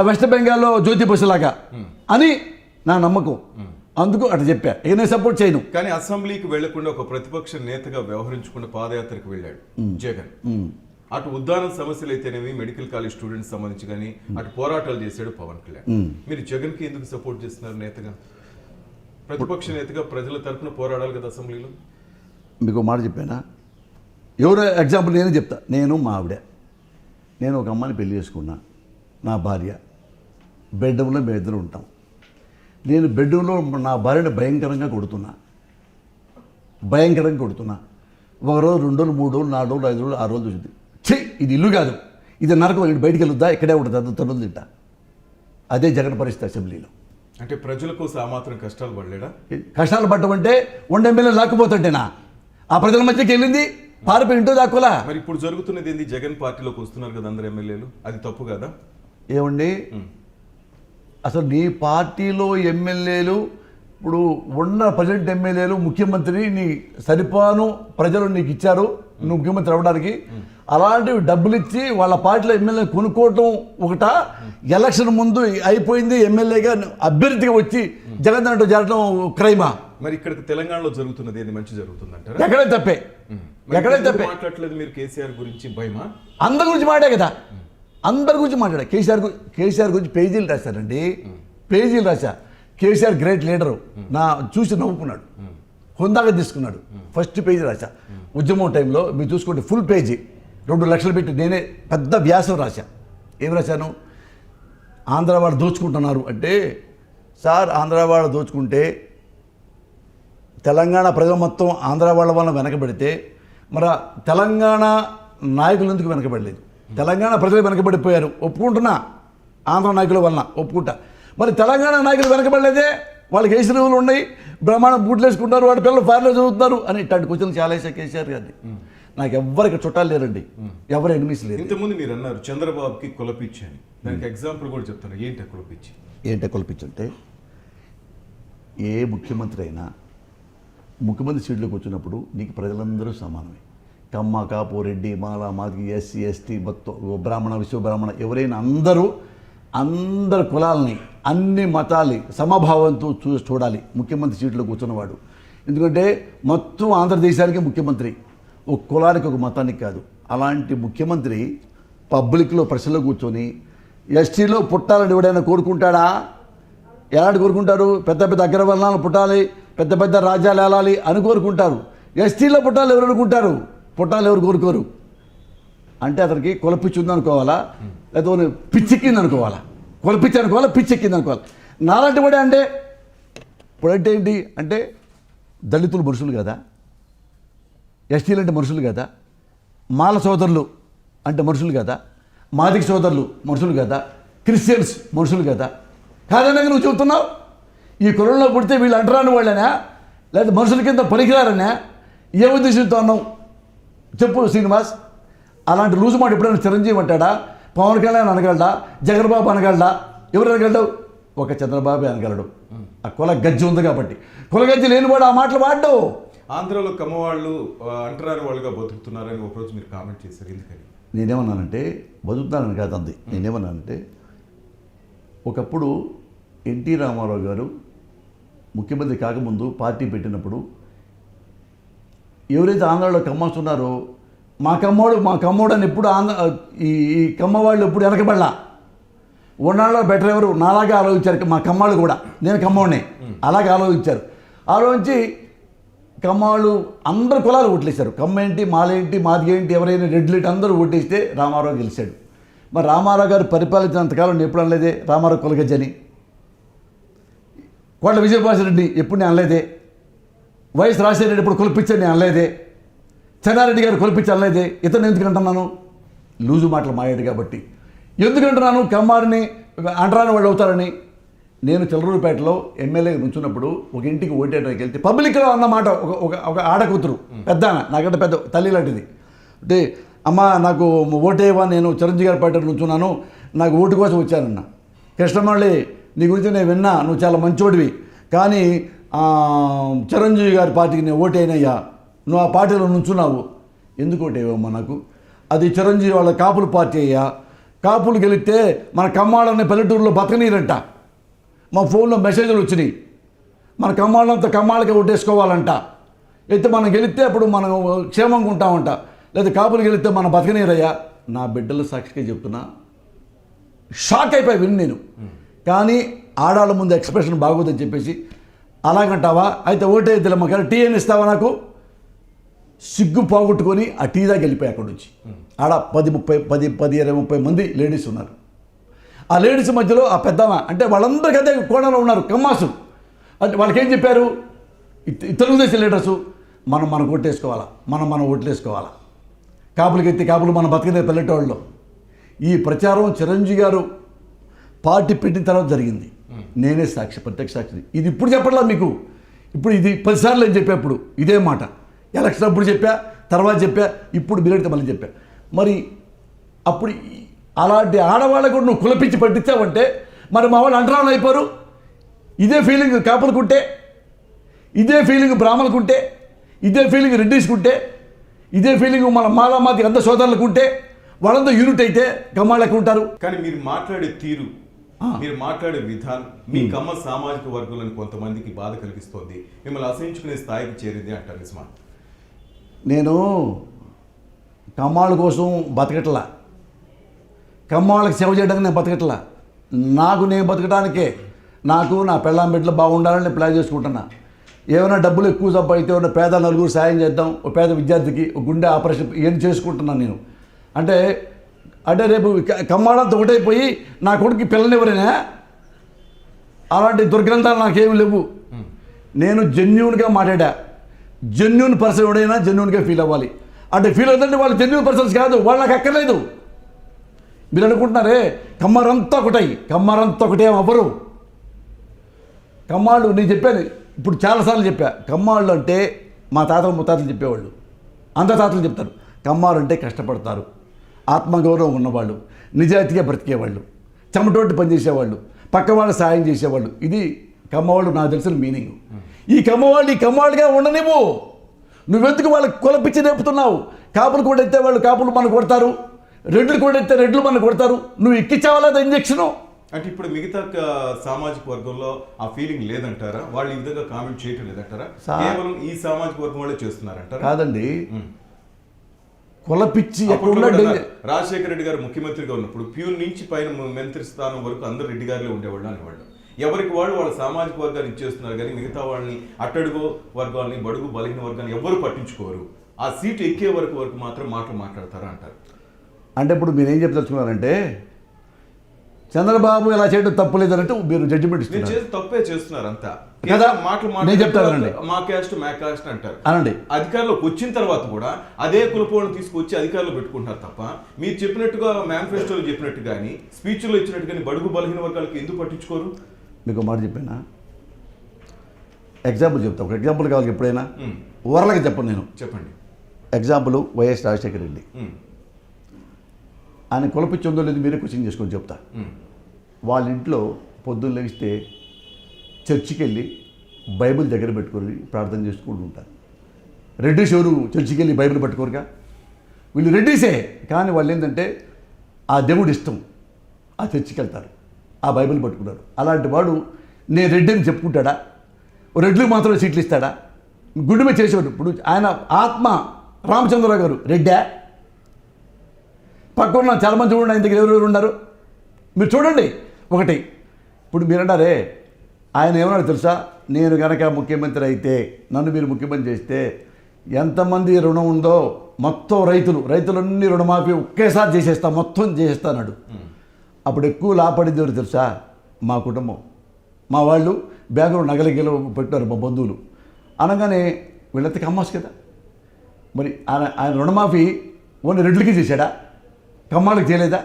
[SPEAKER 2] వెస్ట్ బెంగాల్లో జ్యోతి బసులాగా అని నా నమ్మకం. అందుకు అట్లా చెప్పా, ఇక నేను సపోర్ట్ చేయను.
[SPEAKER 1] కానీ అసెంబ్లీకి వెళ్లకుండా ఒక ప్రతిపక్ష నేతగా వ్యవహరించకుండా పాదయాత్రకు వెళ్ళాడు జగన్. అటు ఉద్దానం సమస్యలు అయితేనేమి, మెడికల్ కాలేజ్ స్టూడెంట్స్ సంబంధించి కానీ అటు పోరాటాలు చేశాడు పవన్ కళ్యాణ్. మీరు జగన్ కి ఎందుకు సపోర్ట్ చేస్తున్నారు? నేతగా, ప్రతిపక్ష నేతగా ప్రజల తరఫున పోరాడాలి కదా అసెంబ్లీలో.
[SPEAKER 2] మీకు మాట చెప్పానా? ఎవరు ఎగ్జాంపుల్ నేనే చెప్తా. మా ఆవిడ, నేను ఒక అమ్మాయిని పెళ్లి చేసుకున్నా, నా భార్య. బెడ్రూమ్లో మేము ఇద్దరు ఉంటాం. నేను బెడ్రూమ్లో నా భార్యని భయంకరంగా కొడుతున్నా. ఒక రోజు 2 రోజులు 3 రోజులు 4 రోజులు 5 రోజులు 6 రోజులు చూసింది. ఇది ఇల్లు కాదు, ఇది నరకం, ఇటు బయటికి వెళ్ళొద్దా, ఇక్కడే ఉంటుంది, తనులు తింటా. అదే జగన్ పరిస్థితి అసెంబ్లీలో.
[SPEAKER 1] అంటే ప్రజల కోసం ఆ మాత్రం కష్టాలు పడలేడా?
[SPEAKER 2] కష్టాలు పడ్డమంటే 1 ఎమ్మెల్యే లాక్కుపోతుంటేనా? ఆ ప్రజల మధ్యకి వెళ్ళింది పారిపోయి ఇంటో దాక్కులా.
[SPEAKER 1] మరి ఇప్పుడు జరుగుతున్నది ఏంది? జగన్ పార్టీలోకి వస్తున్నారు కదా అందరు ఎమ్మెల్యేలు, అది తప్పు కదా?
[SPEAKER 2] ఏమండి, అసలు నీ పార్టీలో ఎమ్మెల్యేలు ఇప్పుడు ఉన్న ప్రజెంట్ ఎమ్మెల్యేలు ముఖ్యమంత్రిని నీ సరిపాను ప్రజలు నీకు ఇచ్చారు నువ్వు ముఖ్యమంత్రి అవ్వడానికి. అలాంటివి డబ్బులు ఇచ్చి వాళ్ళ పార్టీలో ఎమ్మెల్యే కొనుక్కోవటం ఒకట, ఎలక్షన్ ముందు అయిపోయింది ఎమ్మెల్యేగా అభ్యర్థిగా వచ్చి జగన్ అంటూ జరగడం క్రైమా?
[SPEAKER 1] మరి ఇక్కడ తెలంగాణలో జరుగుతున్నది ఏది మంచి జరుగుతుందంటారా?
[SPEAKER 2] ఎక్కడే తప్పే.
[SPEAKER 1] మాట్లాడలేదు మీరు కేసీఆర్ గురించి? భయమా?
[SPEAKER 2] అందరి గురించి మాట్లాడే కదా, అందరి గురించి మాట్లాడా. కేసీఆర్ గురించి పేజీలు రాశారండి, పేజీలు రాశా. కేసీఆర్ గ్రేట్ లీడరు, నా చూసి నవ్వుకున్నాడు, హుందాగా తీసుకున్నాడు. ఫస్ట్ పేజీ రాశా. ఉద్యమం టైంలో మీరు చూసుకోండి, ఫుల్ పేజీ 2 లక్షలు పెట్టి నేనే పెద్ద వ్యాసం రాశా. ఏం రాశాను? ఆంధ్ర వాళ్ళు దోచుకుంటున్నారు అంటే, సార్ ఆంధ్ర వాళ్ళు దోచుకుంటే తెలంగాణ ప్రజలు మొత్తం ఆంధ్ర వాళ్ళ వల్ల వెనకబడితే మరి తెలంగాణ నాయకులు ఎందుకు వెనకబడలేదు? తెలంగాణ ప్రజలు వెనకబడిపోయారు, ఒప్పుకుంటున్నా. ఆంధ్ర నాయకుల వలన ఒప్పుకుంటా. మరి తెలంగాణ నాయకులు వెనకబడలేదే, వాళ్ళకి ఏ శ్రీవులు ఉన్నాయి, బ్రహ్మాండం బూట్లు వేసుకుంటారు, వాడి పిల్లలు ఫారెన్లో చదువుతున్నారు అని ఇట్లాంటి క్వశ్చన్లు చాలా వేసా కేసీఆర్ గారిని. నాకు ఎవ్వరికి చుట్టాలు లేరండి, ఎవరు ఎనిమిస్ లేరు.
[SPEAKER 1] ఇంతకుముందు మీరు అన్నారు చంద్రబాబుకి కులపిచ్చి అని, దానికి ఎగ్జాంపుల్ కూడా చెప్తాను. ఏంటి కులపిచ్చి?
[SPEAKER 2] అంటే ఏ ముఖ్యమంత్రి అయినా ముఖ్యమంత్రి సీట్లోకి వచ్చినప్పుడు నీకు ప్రజలందరూ సమానమే. కమ్మ, కాపు, రెడ్డి, మాల, మాదికి, ఎస్సీ, ఎస్టీ, మొత్తం బ్రాహ్మణ, విశ్వబ్రాహ్మణ ఎవరైనా అందరు కులాలని, అన్ని మతాల్ని సమభావంతో చూడాలి ముఖ్యమంత్రి సీట్లో కూర్చున్నవాడు. ఎందుకంటే మొత్తం ఆంధ్రదేశానికి ముఖ్యమంత్రి, ఒక కులానికి ఒక మతానికి కాదు. అలాంటి ముఖ్యమంత్రి పబ్లిక్లో ప్రశ్నలో కూర్చొని ఎస్టీలో పుట్టాలని ఎవడైనా కోరుకుంటాడా? ఎలాంటి కోరుకుంటారు? పెద్ద పెద్ద అగ్రవర్ణాలు పుట్టాలి, పెద్ద పెద్ద రాజ్యాలు ఏలాలి అని కోరుకుంటారు. ఎస్టీలో పుట్టాలి ఎవరు అనుకుంటారు? పుట్టాలి ఎవరు కోరుకోరు. అంటే అతనికి కులపిచ్చి ఉందనుకోవాలా, లేకపోతే పిచ్చెక్కింది అనుకోవాలా? కులపిచ్చి అనుకోవాలా, పిచ్చెక్కింది అనుకోవాలి. నాలాంటి వాడే అంటే ఇప్పుడంటే ఏంటి అంటే దళితులు మనుషులు కదా, ఎస్టీలు అంటే మనుషులు కదా, మాల సోదరులు అంటే మనుషులు కదా, మాదిక సోదరులు మనుషులు కదా, క్రిస్టియన్స్ మనుషులు కదా. కాదన్నా నువ్వు చెబుతున్నావు ఈ కులంలో పుడితే వీళ్ళు అంటరాని వాళ్ళనా, లేదా మనుషుల కింద పనికిరారనా? ఏ ఉద్దేశంతో అన్నావు చెప్పు శ్రీనివాస్. అలాంటి లూజు మాట ఎప్పుడైనా చిరంజీవి అంటాడా? పవన్ కళ్యాణ్ అనగలడా? జగన్బాబు అనగలడా? ఎవరు అనగలడు? ఒక చంద్రబాబు అనగలడు. ఆ కుల గజ్జి ఉంది కాబట్టి. కుల గజ్జి లేనివాడు ఆ మాటలు వాడు.
[SPEAKER 1] ఆంధ్రలో కమ్మవాళ్ళు అంటరాని వాళ్ళుగా బతుకుతున్నారని ఒకరోజు మీరు కామెంట్ చేశారు, ఎందుకని?
[SPEAKER 2] నేనేమన్నానంటే బతుకుతానని కాదు అంది. నేనేమన్నానంటే ఒకప్పుడు ఎన్టీ రామారావు గారు ముఖ్యమంత్రి కాకముందు పార్టీ పెట్టినప్పుడు ఎవరైతే ఆంధ్రాలో కమ్మర్స్ ఉన్నారో మా కమ్మోడు అని ఎప్పుడు ఈ కమ్మ వాళ్ళు ఎప్పుడు వెనకబడలా. ఉన్నాళ్ళలో బెటర్ ఎవరు నాలాగే ఆలోచించారు మా కమ్మాళ్ళు కూడా. నేను కమ్మోడిని అలాగే ఆలోచించారు. ఆలోచించి కమ్మాళ్ళు అందరు కులాలు ఓట్లేశారు. కమ్మ ఏంటి, మాలేంటి, మాది ఏంటి, ఎవరైనా రెడ్లెట్ అందరూ ఓటేస్తే రామారావు గెలిచాడు. మరి రామారావు గారు పరిపాలించినంతకాలం నేను ఎప్పుడు అనలేదే రామారావు కులగజ్జని. కోట్ల విజయభాస్కర్ ఎప్పుడు నేను అనలేదే. వైఎస్ రాజశేఖర ఎప్పుడు కులిపించాను నేను అనలేదే. చెన్నారెడ్డి గారు కులిపించి అనలేదే. ఇతను ఎందుకు అంటున్నాను? లూజు మాటలు మాట్లాడు కాబట్టి. ఎందుకంటున్నాను? కమ్మారిని అంటరాని వాళ్ళు అవుతారని. నేను చిల్లరూరుపేటలో ఎమ్మెల్యేగా నుంచున్నప్పుడు ఒక ఇంటికి ఓటేయడానికి వెళ్తే పబ్లిక్లో అన్నమాట ఒక ఆడకూతురు పెద్ద నాకంటే పెద్ద తల్లి లాంటిది. అంటే అమ్మ నాకు ఓటేవా, నేను చిరంజీవి గారి పార్టీలో నుంచున్నాను, నాకు ఓటు కోసం వచ్చానన్న. కృష్ణమల్లి నీ గురించి నేను విన్నా, నువ్వు చాలా మంచోడివి, కానీ చిరంజీవి గారి పార్టీకి నేను ఓటేనయ్యా, నువ్వు ఆ పార్టీలో నుంచున్నావు, ఎందుకు ఓటేవమ్మా నాకు? అది చిరంజీవి వాళ్ళ కాపుల పార్టీ అయ్యా, కాపులు గెలిస్తే మన కమ్మాళ్ళని పల్లెటూరులో బతకనీరంట. మా ఫోన్లో మెసేజ్లు వచ్చినాయి, మన కమ్మాళ్ళంతా కమ్మాళ్ళకే ఓటేసుకోవాలంట, అయితే మనం గెలిస్తే అప్పుడు మనం క్షేమంగా ఉంటామంట, లేదా కాపులు గెలిస్తే మన బతకనీరయ్యా. నా బిడ్డల సాక్షిగా చెప్తున్నా, షాక్ అయిపోయి విని నేను. కానీ ఆడాళ్ళ ముందు ఎక్స్ప్రెషన్ బాగోదని చెప్పేసి అలాగంటావా, అయితే ఓటేద్దులమ్మ కానీ టీ అని ఇస్తావా నాకు? సిగ్గు పోగొట్టుకొని ఆ టీ దాకా వెళ్ళిపోయి అక్కడి నుంచి. ఆడ 10-20-30 మంది లేడీస్ ఉన్నారు. ఆ లేడీస్ మధ్యలో ఆ పెద్దమ్మ, అంటే వాళ్ళందరికీ అదే కోణంలో ఉన్నారు కమ్మాసు. అంటే వాళ్ళకేం చెప్పారు? తెలుగుదేశం లీడర్సు మనం ఓటేసుకోవాలా, మనం ఓట్లేసుకోవాలా, కాపులకి ఎత్తి కాపులు మన బతికిన పల్లెటూళ్ళలో. ఈ ప్రచారం చిరంజీవి గారు పార్టీ పెట్టిన తర్వాత జరిగింది. నేనే సాక్షి, ప్రత్యక్ష సాక్షి. ఇది ఇప్పుడు చెప్పట్లా మీకు, ఇప్పుడు ఇది 10 సార్లు నేను చెప్పేప్పుడు ఇదే మాట. ఎలక్షన్ అప్పుడు చెప్పా, తర్వాత చెప్పా, ఇప్పుడు మీరైతే మళ్ళీ చెప్పా. మరి అప్పుడు అలాంటి ఆడవాళ్ళకు కూడా నువ్వు కులపించి పట్టించావంటే మరి మా వాళ్ళు అంటరాలు అయిపోరు. ఇదే ఫీలింగ్ కాపులకుంటే, ఇదే ఫీలింగ్ బ్రాహ్మణులకుంటే, ఇదే ఫీలింగ్ రెడ్డిస్కుంటే, ఇదే ఫీలింగ్ మన మాలామాది అంత సోదరులకుంటే వాళ్ళంతా యూనిట్ అయితే కమ్మాళ్ళకు ఉంటారు.
[SPEAKER 1] కానీ మీరు మాట్లాడే తీరు, మీరు మాట్లాడే విధానం మీ కమ్మ సామాజిక వర్గాలను కొంతమందికి బాధ కలిగిస్తోంది, మిమ్మల్ని అసహించుకునే స్థాయికి చేరింది అంటారు. నిజమా?
[SPEAKER 2] నేను కమ్మాళ్ళ కోసం బతకట్లా, కమ్మాళ్ళకి సేవ చేయడానికి నేను బతకట్లా. నాకు నేను బతకడానికే, నాకు నా పెళ్ళాం బిడ్డలు బాగుండాలని నేను ప్లాన్ చేసుకుంటున్నా. ఏమైనా డబ్బులు ఎక్కువ సంపాదితే ఉన్న పేద నలుగురు సాయం చేద్దాం, ఒక పేద విద్యార్థికి ఒక గుండె ఆపరేషన్ ఏం చేసుకుంటున్నాను నేను. అంటే రేపు కమ్మాడంతా ఒకటైపోయి నా కొడుకు పిల్లనివ్వరేనా? అలాంటి దుర్గ్రంథాలు నాకేమి లేవు. నేను జెన్యూన్గా మాట్లాడా. జెన్యూన్ పర్సన్ ఎవడైనా జెన్యూన్గా ఫీల్ అవ్వాలి. అంటే ఫీల్ అవుతుంటే వాళ్ళు జెన్యూన్ పర్సన్స్ కాదు, వాళ్ళు నాకు అక్కర్లేదు. మీరు అనుకుంటున్నారే కమ్మారంతా ఒకటే అవ్వరు. కమ్మాళ్ళు నేను చెప్పాను, ఇప్పుడు చాలాసార్లు చెప్పా, కమ్మాళ్ళు అంటే మా ముత్తాతలు చెప్పేవాళ్ళు, అంత తాతలు చెప్తారు. కమ్మారు అంటే కష్టపడతారు, ఆత్మగౌరవం ఉన్నవాళ్ళు, నిజాయితీగా బ్రతికేవాళ్ళు, చెమటోటి పనిచేసేవాళ్ళు, పక్క వాళ్ళు సాయం చేసేవాళ్ళు. ఇది కమ్మవాళ్ళు నాకు తెలిసిన మీనింగ్. ఈ కమ్మవాళ్ళుగా ఉండనివ్వు. నువ్వెందుకు వాళ్ళకి కులపిచ్చి నేర్పుతున్నావు? కాపులు కూడా ఎత్తే వాళ్ళు కాపులు మనకు కొడతారు, రెడ్లు కూడా ఎత్తే రెడ్లు మనకు కొడతారు. నువ్వు ఎక్కించావాలా ఇంజక్షను?
[SPEAKER 1] అంటే ఇప్పుడు మిగతా సామాజిక వర్గంలో ఆ ఫీలింగ్ లేదంటారా? వాళ్ళు ఈ విధంగా కామెంట్ చేయటం లేదంటారా? కేవలం ఈ సామాజిక వర్గం వాళ్ళే చేస్తున్నారంటారా?
[SPEAKER 2] కాదండి, కులపిచ్చి
[SPEAKER 1] రాజశేఖర రెడ్డి గారు ముఖ్యమంత్రిగా ఉన్నప్పుడు ప్యూన్ నుంచి పైన మంత్రి స్థానం వరకు అందరు రెడ్డి గారులే ఉండేవాళ్ళు అనేవాళ్ళు. ఎవరికి వాళ్ళు వాళ్ళ సామాజిక వర్గాన్ని ఇచ్చేస్తున్నారు, కానీ మిగతా వాళ్ళని అట్టడుగు వర్గాన్ని, బడుగు బలహీన వర్గాన్ని ఎవరు పట్టించుకోరు. ఆ సీటు ఎక్కే వరకు మాత్రం మాట్లాడతారా అంటారు.
[SPEAKER 2] అంటే ఇప్పుడు మీరేం చెప్పదలుచుకున్నారంటే చంద్రబాబు ఇలా చేయడం తప్పు లేదనంటే మీరు జడ్జిమెంట్ ఇస్తున్నారు.
[SPEAKER 1] తప్పే చేస్తున్నారు అంతా
[SPEAKER 2] కదా. నేను చెప్తానండి,
[SPEAKER 1] మా క్యాస్ట్ మా క్యాస్ట్ అంటారు.
[SPEAKER 2] అనండి,
[SPEAKER 1] అధికారంలోకి వచ్చిన తర్వాత కూడా అదే కులపోళ్ళని తీసుకొచ్చి అధికారంలో పెట్టుకుంటున్నారు తప్ప మీరు చెప్పినట్టుగా మేనిఫెస్టోలో చెప్పినట్టు కానీ స్పీచ్లో ఇచ్చినట్టు కానీ బడుగు బలహీన వర్గాలకు ఎందుకు పట్టించుకోరు?
[SPEAKER 2] మీకు మాట చెప్పానా? ఎగ్జాంపుల్ చెప్తా. ఒక ఎగ్జాంపుల్ కావాలి ఎప్పుడైనా, ఊరలకి చెప్పను నేను.
[SPEAKER 1] చెప్పండి.
[SPEAKER 2] Example YS Rajasekhara Reddy. ఆయన కులపిచ్చి ఉందో లేదు మీరే క్వశ్చన్ చేసుకొని చెప్తా. వాళ్ళ ఇంట్లో పొద్దున్న లేస్తే చర్చికి వెళ్ళి బైబిల్ దగ్గర పెట్టుకొని ప్రార్థన చేసుకుంటూ ఉంటారు. రెడ్డిస్ ఎవరు చర్చికి వెళ్ళి బైబిల్ పట్టుకోరుగా? వీళ్ళు రెడ్డిసే, కానీ వాళ్ళు ఏంటంటే ఆ దేవుడు ఇష్టం, ఆ చర్చికి వెళ్తారు, ఆ బైబిల్ పట్టుకున్నారు. అలాంటి వాడు నేను రెడ్డి అని చెప్పుకుంటాడా? రెడ్లకు మాత్రమే సీట్లు ఇస్తాడా? గుండె మీద చేసేవాడు. ఇప్పుడు ఆయన ఆత్మ రామచంద్రరావు గారు రెడ్డా, పక్కన చాలామంది చూడండి, ఆయన దగ్గర ఎవరెవరు ఉన్నారు మీరు చూడండి. ఒకటి ఇప్పుడు మీరు అంటారే ఆయన ఏమన్నాడు తెలుసా, నేను కనుక ముఖ్యమంత్రి అయితే నన్ను మీరు ముఖ్యమంత్రి చేస్తే ఎంతమంది రుణం ఉందో మొత్తం రైతులన్నీ రుణమాఫీ ఒకేసారి చేసేస్తా, మొత్తం చేసేస్తా అన్నాడు. అప్పుడు ఎక్కువ లాభపడింది ఎవరు తెలుసా, మా కుటుంబం, మా వాళ్ళు బ్యాంకులో నగలగిలో పెట్టారు మా బంధువులు. అనగానే వీళ్ళంతకి అమ్మాసు కదా. మరి ఆయన రుణమాఫీ ఓన్లీ రెడ్లకి చేశాడా, కమ్మాళ్ళకి చేయలేదా?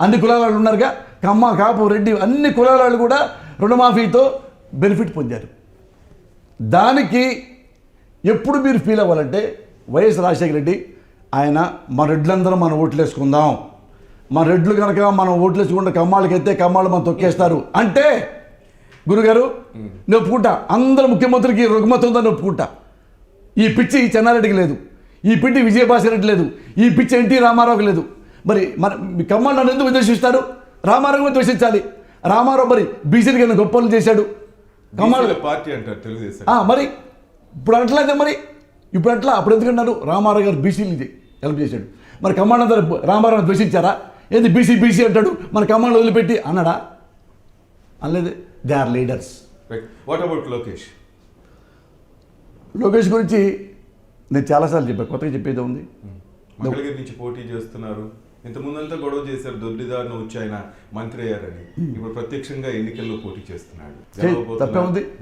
[SPEAKER 2] అన్ని కులాల వాళ్ళు ఉన్నారుగా, కమ్మ కాపు రెడ్డి అన్ని కులాల వాళ్ళు కూడా రుణమాఫీతో బెనిఫిట్ పొందారు. దానికి ఎప్పుడు మీరు ఫీల్ అవ్వాలంటే వైఎస్ రాజశేఖర రెడ్డి ఆయన మన రెడ్లందరం మనం ఓట్లు వేసుకుందాం, మన రెడ్లు కనుక మనం ఓట్లు వేసుకుంటే కమ్మాళ్ళకి అయితే కమ్మాళ్ళు మనం తొక్కేస్తారు అంటే గురుగారు నేను ఒప్పుకుంటా, అందరు ముఖ్యమంత్రికి రుగ్మత ఉందని ఒప్పుకుంటా. ఈ పిచ్చి చెన్నారెడ్డికి లేదు, ఈ పిచ్చి విజయభాస్కర్ లేదు, ఈ పిచ్చి ఎన్టీ రామారావుకి లేదు. మరి మన కమ్మాళ్ళు నన్ను ఎందుకు ద్వేషిస్తారు? రామారావు ద్వేషించాలి. రామారావు మరి బీసీలకి ఏమైనా గొప్పలు చేశాడు? కమ్మాళ్ళు
[SPEAKER 1] పార్టీ అంటారు తెలుగుదేశం.
[SPEAKER 2] మరి ఇప్పుడు అట్లయితే మరి ఇప్పుడు అట్లా అప్పుడు ఎందుకన్నారు రామారావు గారు బీసీలు హెల్ప్ చేశాడు. మరి కమ్మాళ్ళందరూ రామారావు ద్వేషించారా? ఏంది బీసీ అంటాడు, మన కమ్మాళ్ళు వదిలిపెట్టి అన్నాడా? అనలేదు. They are leaders.
[SPEAKER 1] What about
[SPEAKER 2] Lokesh గురించి నేను చాలాసార్లు చెప్పాను, కొత్తగా చెప్పేది ఉంది.
[SPEAKER 1] మంగళగిరి నుంచి పోటీ చేస్తున్నారు, ఇంతకుముందంతా గొడవ చేశారు, దొడ్డిదారిన వచ్చి ఆయన మంత్రి అయ్యారని. ఇప్పుడు ప్రత్యక్షంగా ఎన్నికల్లో పోటీ చేస్తున్నాడు,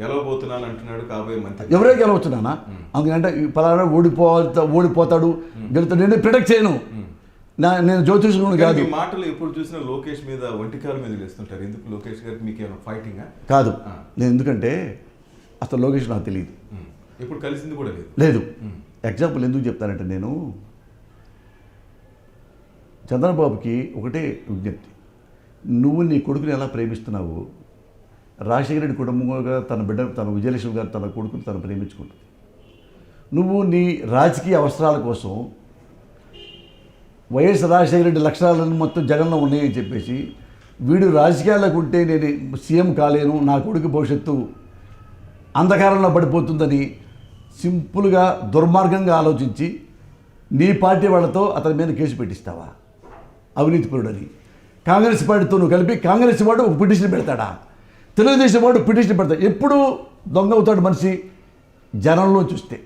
[SPEAKER 1] గెలవబోతున్నాను అంటున్నాడు, కాబోయే మంత్రి.
[SPEAKER 2] ఎవరే గెలవచ్చున్నానా? అందుకంటే పలానా ఓడిపోతాడు గెలుతాడు నేను ప్రిడిక్ట్ చేయను, నేను జ్యోతిష్కుడు కాదు.
[SPEAKER 1] ఈ మాటలు ఎప్పుడు చూసినా లోకేష్ మీద ఒంటికాల మీద వేస్తుంటారు. ఎందుకు లోకేష్ గారికి మీకు ఏమైనా ఫైటింగా?
[SPEAKER 2] కాదు, నేను ఎందుకంటే అసలు లోకేష్ నాకు తెలియదు,
[SPEAKER 1] ఇప్పుడు కలిసింది కూడా
[SPEAKER 2] లేదు. ఎగ్జాంపుల్ ఎందుకు చెప్తానంటే, నేను చంద్రబాబుకి ఒకటే విజ్ఞప్తి, నువ్వు నీ కొడుకుని ఎలా ప్రేమిస్తున్నావు, రాజశేఖర రెడ్డి కుటుంబంగా తన బిడ్డ తన విజయలక్ష్మి గారు తన కొడుకుని తను ప్రేమించుకుంటుంది. నువ్వు నీ రాజకీయ అవసరాల కోసం వైఎస్ రాజశేఖర రెడ్డి లక్షణాలను మొత్తం జగన్లో ఉన్నాయని చెప్పేసి వీడు రాజకీయాలకు ఉంటే నేను సీఎం కాలేను, నా కొడుకు భవిష్యత్తు అంధకారంలో పడిపోతుందని సింపుల్గా దుర్మార్గంగా ఆలోచించి నీ పార్టీ వాళ్ళతో అతని మీద కేసు పెట్టిస్తావా అవినీతిపరుడని? కాంగ్రెస్ పార్టీతో నువ్వు కలిపి కాంగ్రెస్ వాడు ఒక పిటిషన్ పెడతాడా, తెలుగుదేశం వాడు పిటిషన్ పెడతాడు? ఎప్పుడు దొంగ అవుతాడు మనిషి? జనంలో చూస్తే,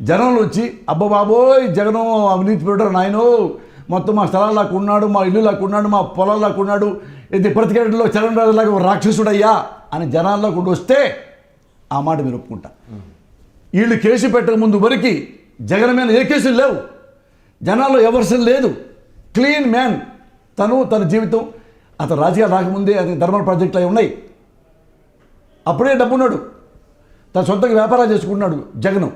[SPEAKER 2] జనంలో వచ్చి అబ్బబాబోయ్ జగను అవినీతిపరుడు నాయనో, మొత్తం మా స్థలాలు లాక్కున్నాడు, మా ఇల్లు లాక్కున్నాడు, మా పొలాలు లాక్కున్నాడు, ఇది ప్రతికేటలో చరణ్ రాజులాగా రాక్షసుడయ్యా అని జనాల్లోకి వస్తే ఆ మాట మీరు ఒప్పుకుంటా. వీళ్ళు కేసు పెట్టక ముందు వరకు జగన్ మీద ఏ కేసులు లేవు, జనాల్లో ఎవరిసం లేదు, క్లీన్ మ్యాన్ తను, తన జీవితం. అతను రాజకీయాలు రాకముందే అతని ధర్మల ప్రాజెక్టులు అవి ఉన్నాయి, అప్పుడే డబ్బున్నాడు, తన సొంతంగా వ్యాపారాలు చేసుకుంటున్నాడు జగన్.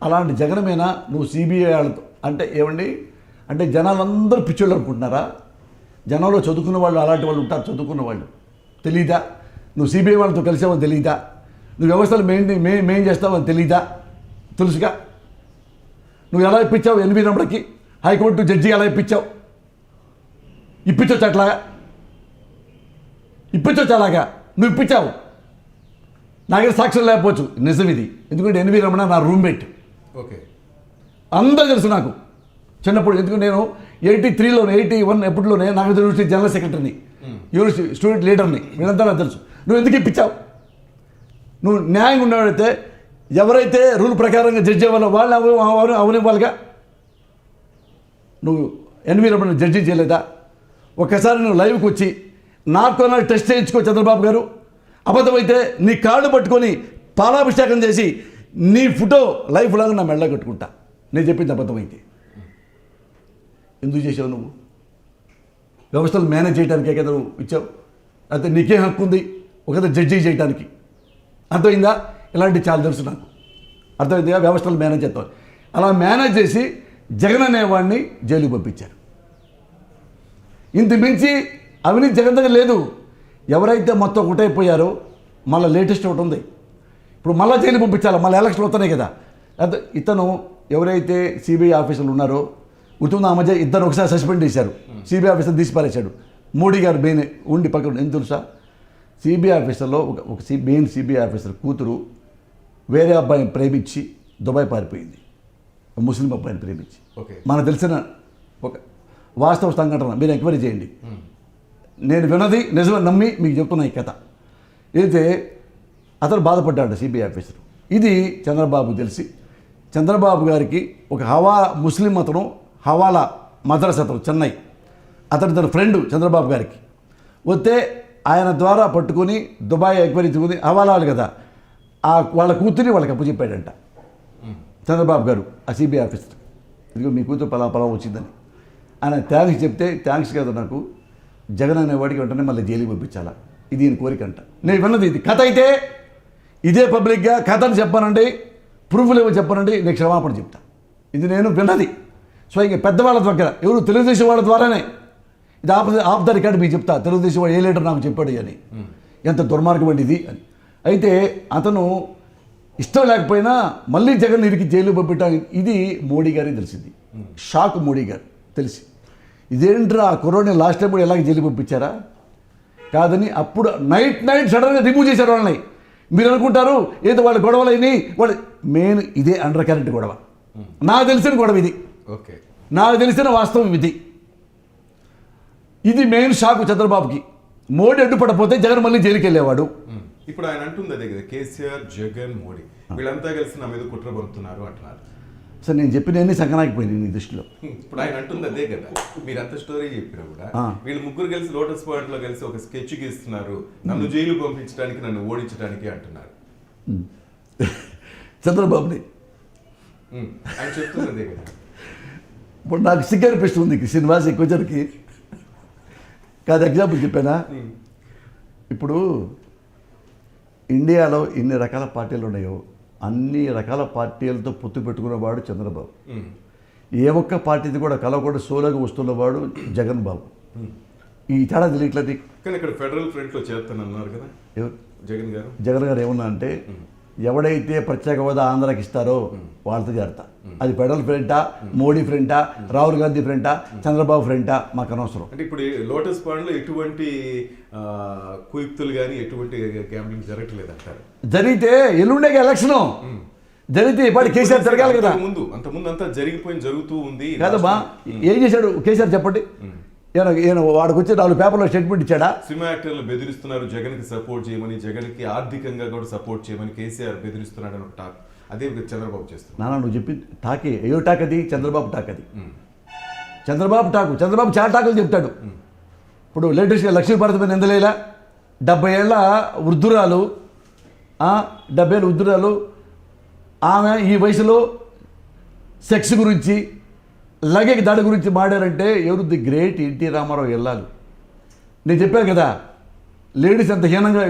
[SPEAKER 2] అలాంటి జగన్ మీద నువ్వు సిబిఐ వాళ్ళతో అంటే ఏమండి అంటే జనాలందరూ పిచ్చోళ్ళు అనుకుంటున్నారా? జనంలో చదువుకున్న వాళ్ళు అలాంటి వాళ్ళు ఉంటారు, చదువుకున్న వాళ్ళు తెలీదా? నువ్వు సిబిఐ వాళ్ళతో కలిసావని తెలీదా? నువ్వు వ్యవస్థలు మెయిన్ చేస్తావని తెలీదా? తెలుసుగా. నువ్వు ఎలా ఇప్పించావు ఎన్వి రమణకి హైకోర్టు జడ్జి ఎలా ఇప్పించావు? ఇప్పించవచ్చు అట్లాగా, ఇప్పించవచ్చు అలాగా నువ్వు ఇప్పించావు. నాకే సాక్ష్యం లేకపోవచ్చు, నిజం ఇది. ఎందుకంటే ఎన్వి రమణ నా రూమ్మేట్,
[SPEAKER 1] ఓకే,
[SPEAKER 2] అందరూ తెలుసు నాకు చిన్నప్పుడు. ఎందుకంటే నేను 83లోనే 81 ఎప్పటిలోనే నాగార్జున యూనివర్సిటీ జనరల్ సెక్రటరీని, యూనివర్సిటీ స్టూడెంట్ లీడర్ని, వీళ్ళంతా నాకు తెలుసు. నువ్వు ఎందుకు ఇప్పించావు? నువ్వు న్యాయంగా ఉన్నవాడైతే ఎవరైతే రూల్ ప్రకారంగా జడ్జి అవ్వాలో వాళ్ళు అవనివ్వాలిగా. నువ్వు ఎన్వి రమణ జడ్జి చేయలేదా? ఒక్కసారి నువ్వు లైవ్కి వచ్చి నాకు టెస్ట్ చేయించుకో చంద్రబాబు గారు, అబద్ధమైతే నీ కాళ్ళు పట్టుకొని పాలాభిషేకం చేసి నీ ఫోటో లైఫ్ లాగా నా మెళ్ళ కట్టుకుంటా, నేను చెప్పింది అబద్ధమైతే. ఎందుకు చేసావు నువ్వు? వ్యవస్థలు మేనేజ్ చేయడానికే కదా నువ్వు ఇచ్చావు, అయితే నీకే హక్కు ఉంది ఒక జడ్జి చేయడానికి. అర్థమైందా? ఇలాంటివి చాలా తెలుసు నాకు, అర్థమైందిగా. వ్యవస్థలు మేనేజ్ చేస్తావు, అలా మేనేజ్ చేసి జగన్ అనేవాడిని జైలుకి పంపించారు. ఇంత మించి అవినీతి జగన్ దగ్గర లేదు. ఎవరైతే మొత్తం ఒకటైపోయారో మళ్ళీ లేటెస్ట్ ఒకటి ఉంది, ఇప్పుడు మళ్ళీ జైలు పంపించాలి, మళ్ళీ ఎలక్షన్లు వస్తున్నాయి కదా. అయితే ఇతను ఎవరైతే సిబిఐ ఆఫీసర్లు ఉన్నారో గుర్తుందా, ఆ మధ్య ఇద్దరు ఒకసారి సస్పెండ్ చేశారు, సిబిఐ ఆఫీసర్ తీసి పారేశాడు. మోడీ గారు మెయిన్ ఉండి పక్కన. ఎందుకు తెలుసా? సిబిఐ ఆఫీసర్లో ఒక మెయిన్ సిబిఐ ఆఫీసర్ కూతురు వేరే అబ్బాయిని ప్రేమించి దుబాయ్ పారిపోయింది, ముస్లిం అబ్బాయిని ప్రేమించి.
[SPEAKER 1] ఓకే.
[SPEAKER 2] మనకు తెలిసిన ఒక వాస్తవ సంఘటన, మీరు ఎంక్వైరీ చేయండి. నేను విన్నది నిజమే నమ్మి మీకు చెప్తున్నా ఈ కథ. అయితే అతను బాధపడ్డాడు సిబిఐ ఆఫీసర్. ఇది చంద్రబాబు తెలిసి చంద్రబాబు గారికి ఒక ముస్లిం అతను హవాలా మద్రస అతను చెన్నై, అతను తన ఫ్రెండ్ చంద్రబాబు గారికి వస్తే ఆయన ద్వారా పట్టుకొని దుబాయ్ ఎంక్వైరీ తీసుకుని హవాలాలు కదా, వాళ్ళ కూతురిని వాళ్ళకి అప్పచెప్పాడంట చంద్రబాబు గారు ఆ సిబిఐ ఆఫీసర్. ఇదిగో మీ కూతురు పలా వచ్చిందని ఆయన థ్యాంక్స్ చెప్తే, థ్యాంక్స్ కదా నాకు జగన్ అనేవాడికి వెంటనే మళ్ళీ జైలుకి పంపించాలా, ఇది ఈయన కోరిక అంట. నేను విన్నది ఇది కథ. అయితే ఇదే పబ్లిక్గా కథను చెప్పానండి, ప్రూఫ్లు ఏమో చెప్పానండి, నేను క్షమాపణ చెప్తా. ఇది నేను విన్నది స్వయంగా పెద్దవాళ్ళ దగ్గర, ఎవరు తెలుగుదేశం వాళ్ళ ద్వారానే. ఇది ఆఫ్ ద రికార్డ్ మీకు చెప్తా, తెలుగుదేశం వాడు ఏ లీడర్ నాకు చెప్పాడు అని, ఎంత దుర్మార్గం అండి ఇది అని. అయితే అతను ఇష్టం లేకపోయినా మళ్ళీ జగన్ ఇరికి జైలు పంపించడానికి ఇది మోడీ గారికి తెలిసింది. షాక్ మోడీ గారు తెలిసి, ఇదేంట్రా కరోనా లాస్ట్ టైం కూడా ఎలాగ జైలు పంపించారా కాదని అప్పుడు నైట్ సడన్గా రిమూవ్ చేశారు వాళ్ళని. మీరు అనుకుంటారు ఏదో వాళ్ళ గొడవలైనవి, వాళ్ళు మెయిన్ ఇదే అండర్ కరెంట్ గొడవ. నాకు తెలిసిన గొడవ ఇది,
[SPEAKER 1] ఓకే,
[SPEAKER 2] నాకు తెలిసిన వాస్తవం ఇది. ఇది మెయిన్ షాక్ చంద్రబాబుకి. మోడీ అడ్డుపడపోతే జగన్ మళ్ళీ జైలుకి వెళ్ళేవాడు.
[SPEAKER 1] ఇప్పుడు ఆయన అంటుంది అదే కదా, కేసీఆర్, జగన్, మోడీ వీళ్ళంతా కలిసి నా మీద కుట్ర పడుతున్నారు అంటున్నారు.
[SPEAKER 2] సార్ నేను చెప్పినవన్నీ సంకనాకిపోయింది నీ దృష్టిలో.
[SPEAKER 1] ఇప్పుడు ఆయన అంటుంది అదే కదా, మీరంతా స్టోరీ చెప్పినా కూడా వీళ్ళు ముగ్గురు కలిసి లోటస్ పాయింట్ లో కలిసి ఒక స్కెచ్ గీస్తున్నారు, నన్ను జైలు పంపించడానికి, నన్ను ఓడించడానికి అంటున్నారు
[SPEAKER 2] చంద్రబాబుని.
[SPEAKER 1] ఆయన చెప్తుంది అదే కదా.
[SPEAKER 2] ఇప్పుడు నాకు సిగ్గనిపిస్తుంది శ్రీనివాస్ ఎక్కువజరికి కాదు, ఎగ్జాంపుల్ చెప్పానా. ఇప్పుడు ఇండియాలో ఎన్ని రకాల పార్టీలు ఉన్నాయో అన్ని రకాల పార్టీలతో పొత్తు పెట్టుకున్నవాడు చంద్రబాబు. ఏ ఒక్క పార్టీది కూడా కలవకుండా సోలోగా వస్తున్నవాడు జగన్ బాబు. ఈ తేడా తెలియట్లేదు.
[SPEAKER 1] కానీ ఇక్కడ ఫెడరల్ ఫ్రంట్ లో చేస్తానన్నారు కదా
[SPEAKER 2] ఎవరు?
[SPEAKER 1] జగన్ గారు
[SPEAKER 2] ఏమన్నా అంటే ఎవడైతే ప్రత్యేక హోదా ఆంధ్రాకి ఇస్తారో వాళ్ళతో చేరతా. అది ఫెడరల్ ఫ్రంటా, మోడీ ఫ్రంటా, రాహుల్ గాంధీ ఫ్రంటా, చంద్రబాబు ఫ్రంటా మాకు అనవసరం.
[SPEAKER 1] అంటే ఇప్పుడు లోటస్ పాండ్ లో ఎటువంటి కుయుక్తులు కానీ ఎటువంటి గ్యాంబ్లింగ్ జరగట్లేదు అంటారు.
[SPEAKER 2] జరిగితే ఎల్లుండే ఎలక్షన్ జరిగితే ఇప్పటి కేసీఆర్ జరగాలి కదా.
[SPEAKER 1] అంతకుముందు అంతా జరుగుతూ ఉంది
[SPEAKER 2] కాదమ్మా. ఏం చేశాడు కేసీఆర్ చెప్పండి. ఈయన వాడికి వచ్చి 4 పేపర్లో స్టేట్మెంట్ ఇచ్చాడా?
[SPEAKER 1] సినిమా యాక్టర్లు బెదిరిస్తున్నారు జగన్ కి సపోర్ట్ చేయమని, జగన్ కి ఆర్థికంగా కూడా సపోర్ట్ చేయమని కేసీఆర్ బెదిరిస్తున్నాడు అని ఒక టాక్. అదే చంద్రబాబు చేస్తున్నారు.
[SPEAKER 2] నాన్న నువ్వు చెప్పి టాకే, ఏ టాక్ అది? చంద్రబాబు టాక్ అది. చంద్రబాబు టాకు. చంద్రబాబు చాలా టాకులు చెప్తాడు. ఇప్పుడు లేటెస్ట్గా లక్ష్మీభారతి మీద నిందలేలా 70 ఏళ్ళ వృద్ధురాలు, 70 ఏళ్ళ వృద్ధురాలు ఆమె ఈ వయసులో సెక్స్ గురించి, లగేజ్ దాడి గురించి మాడారంటే ఎవరు? ది గ్రేట్ ఎన్టీ రామారావు వెళ్ళాలి. నేను చెప్పాను కదా లేడీస్ అంత హీనంగా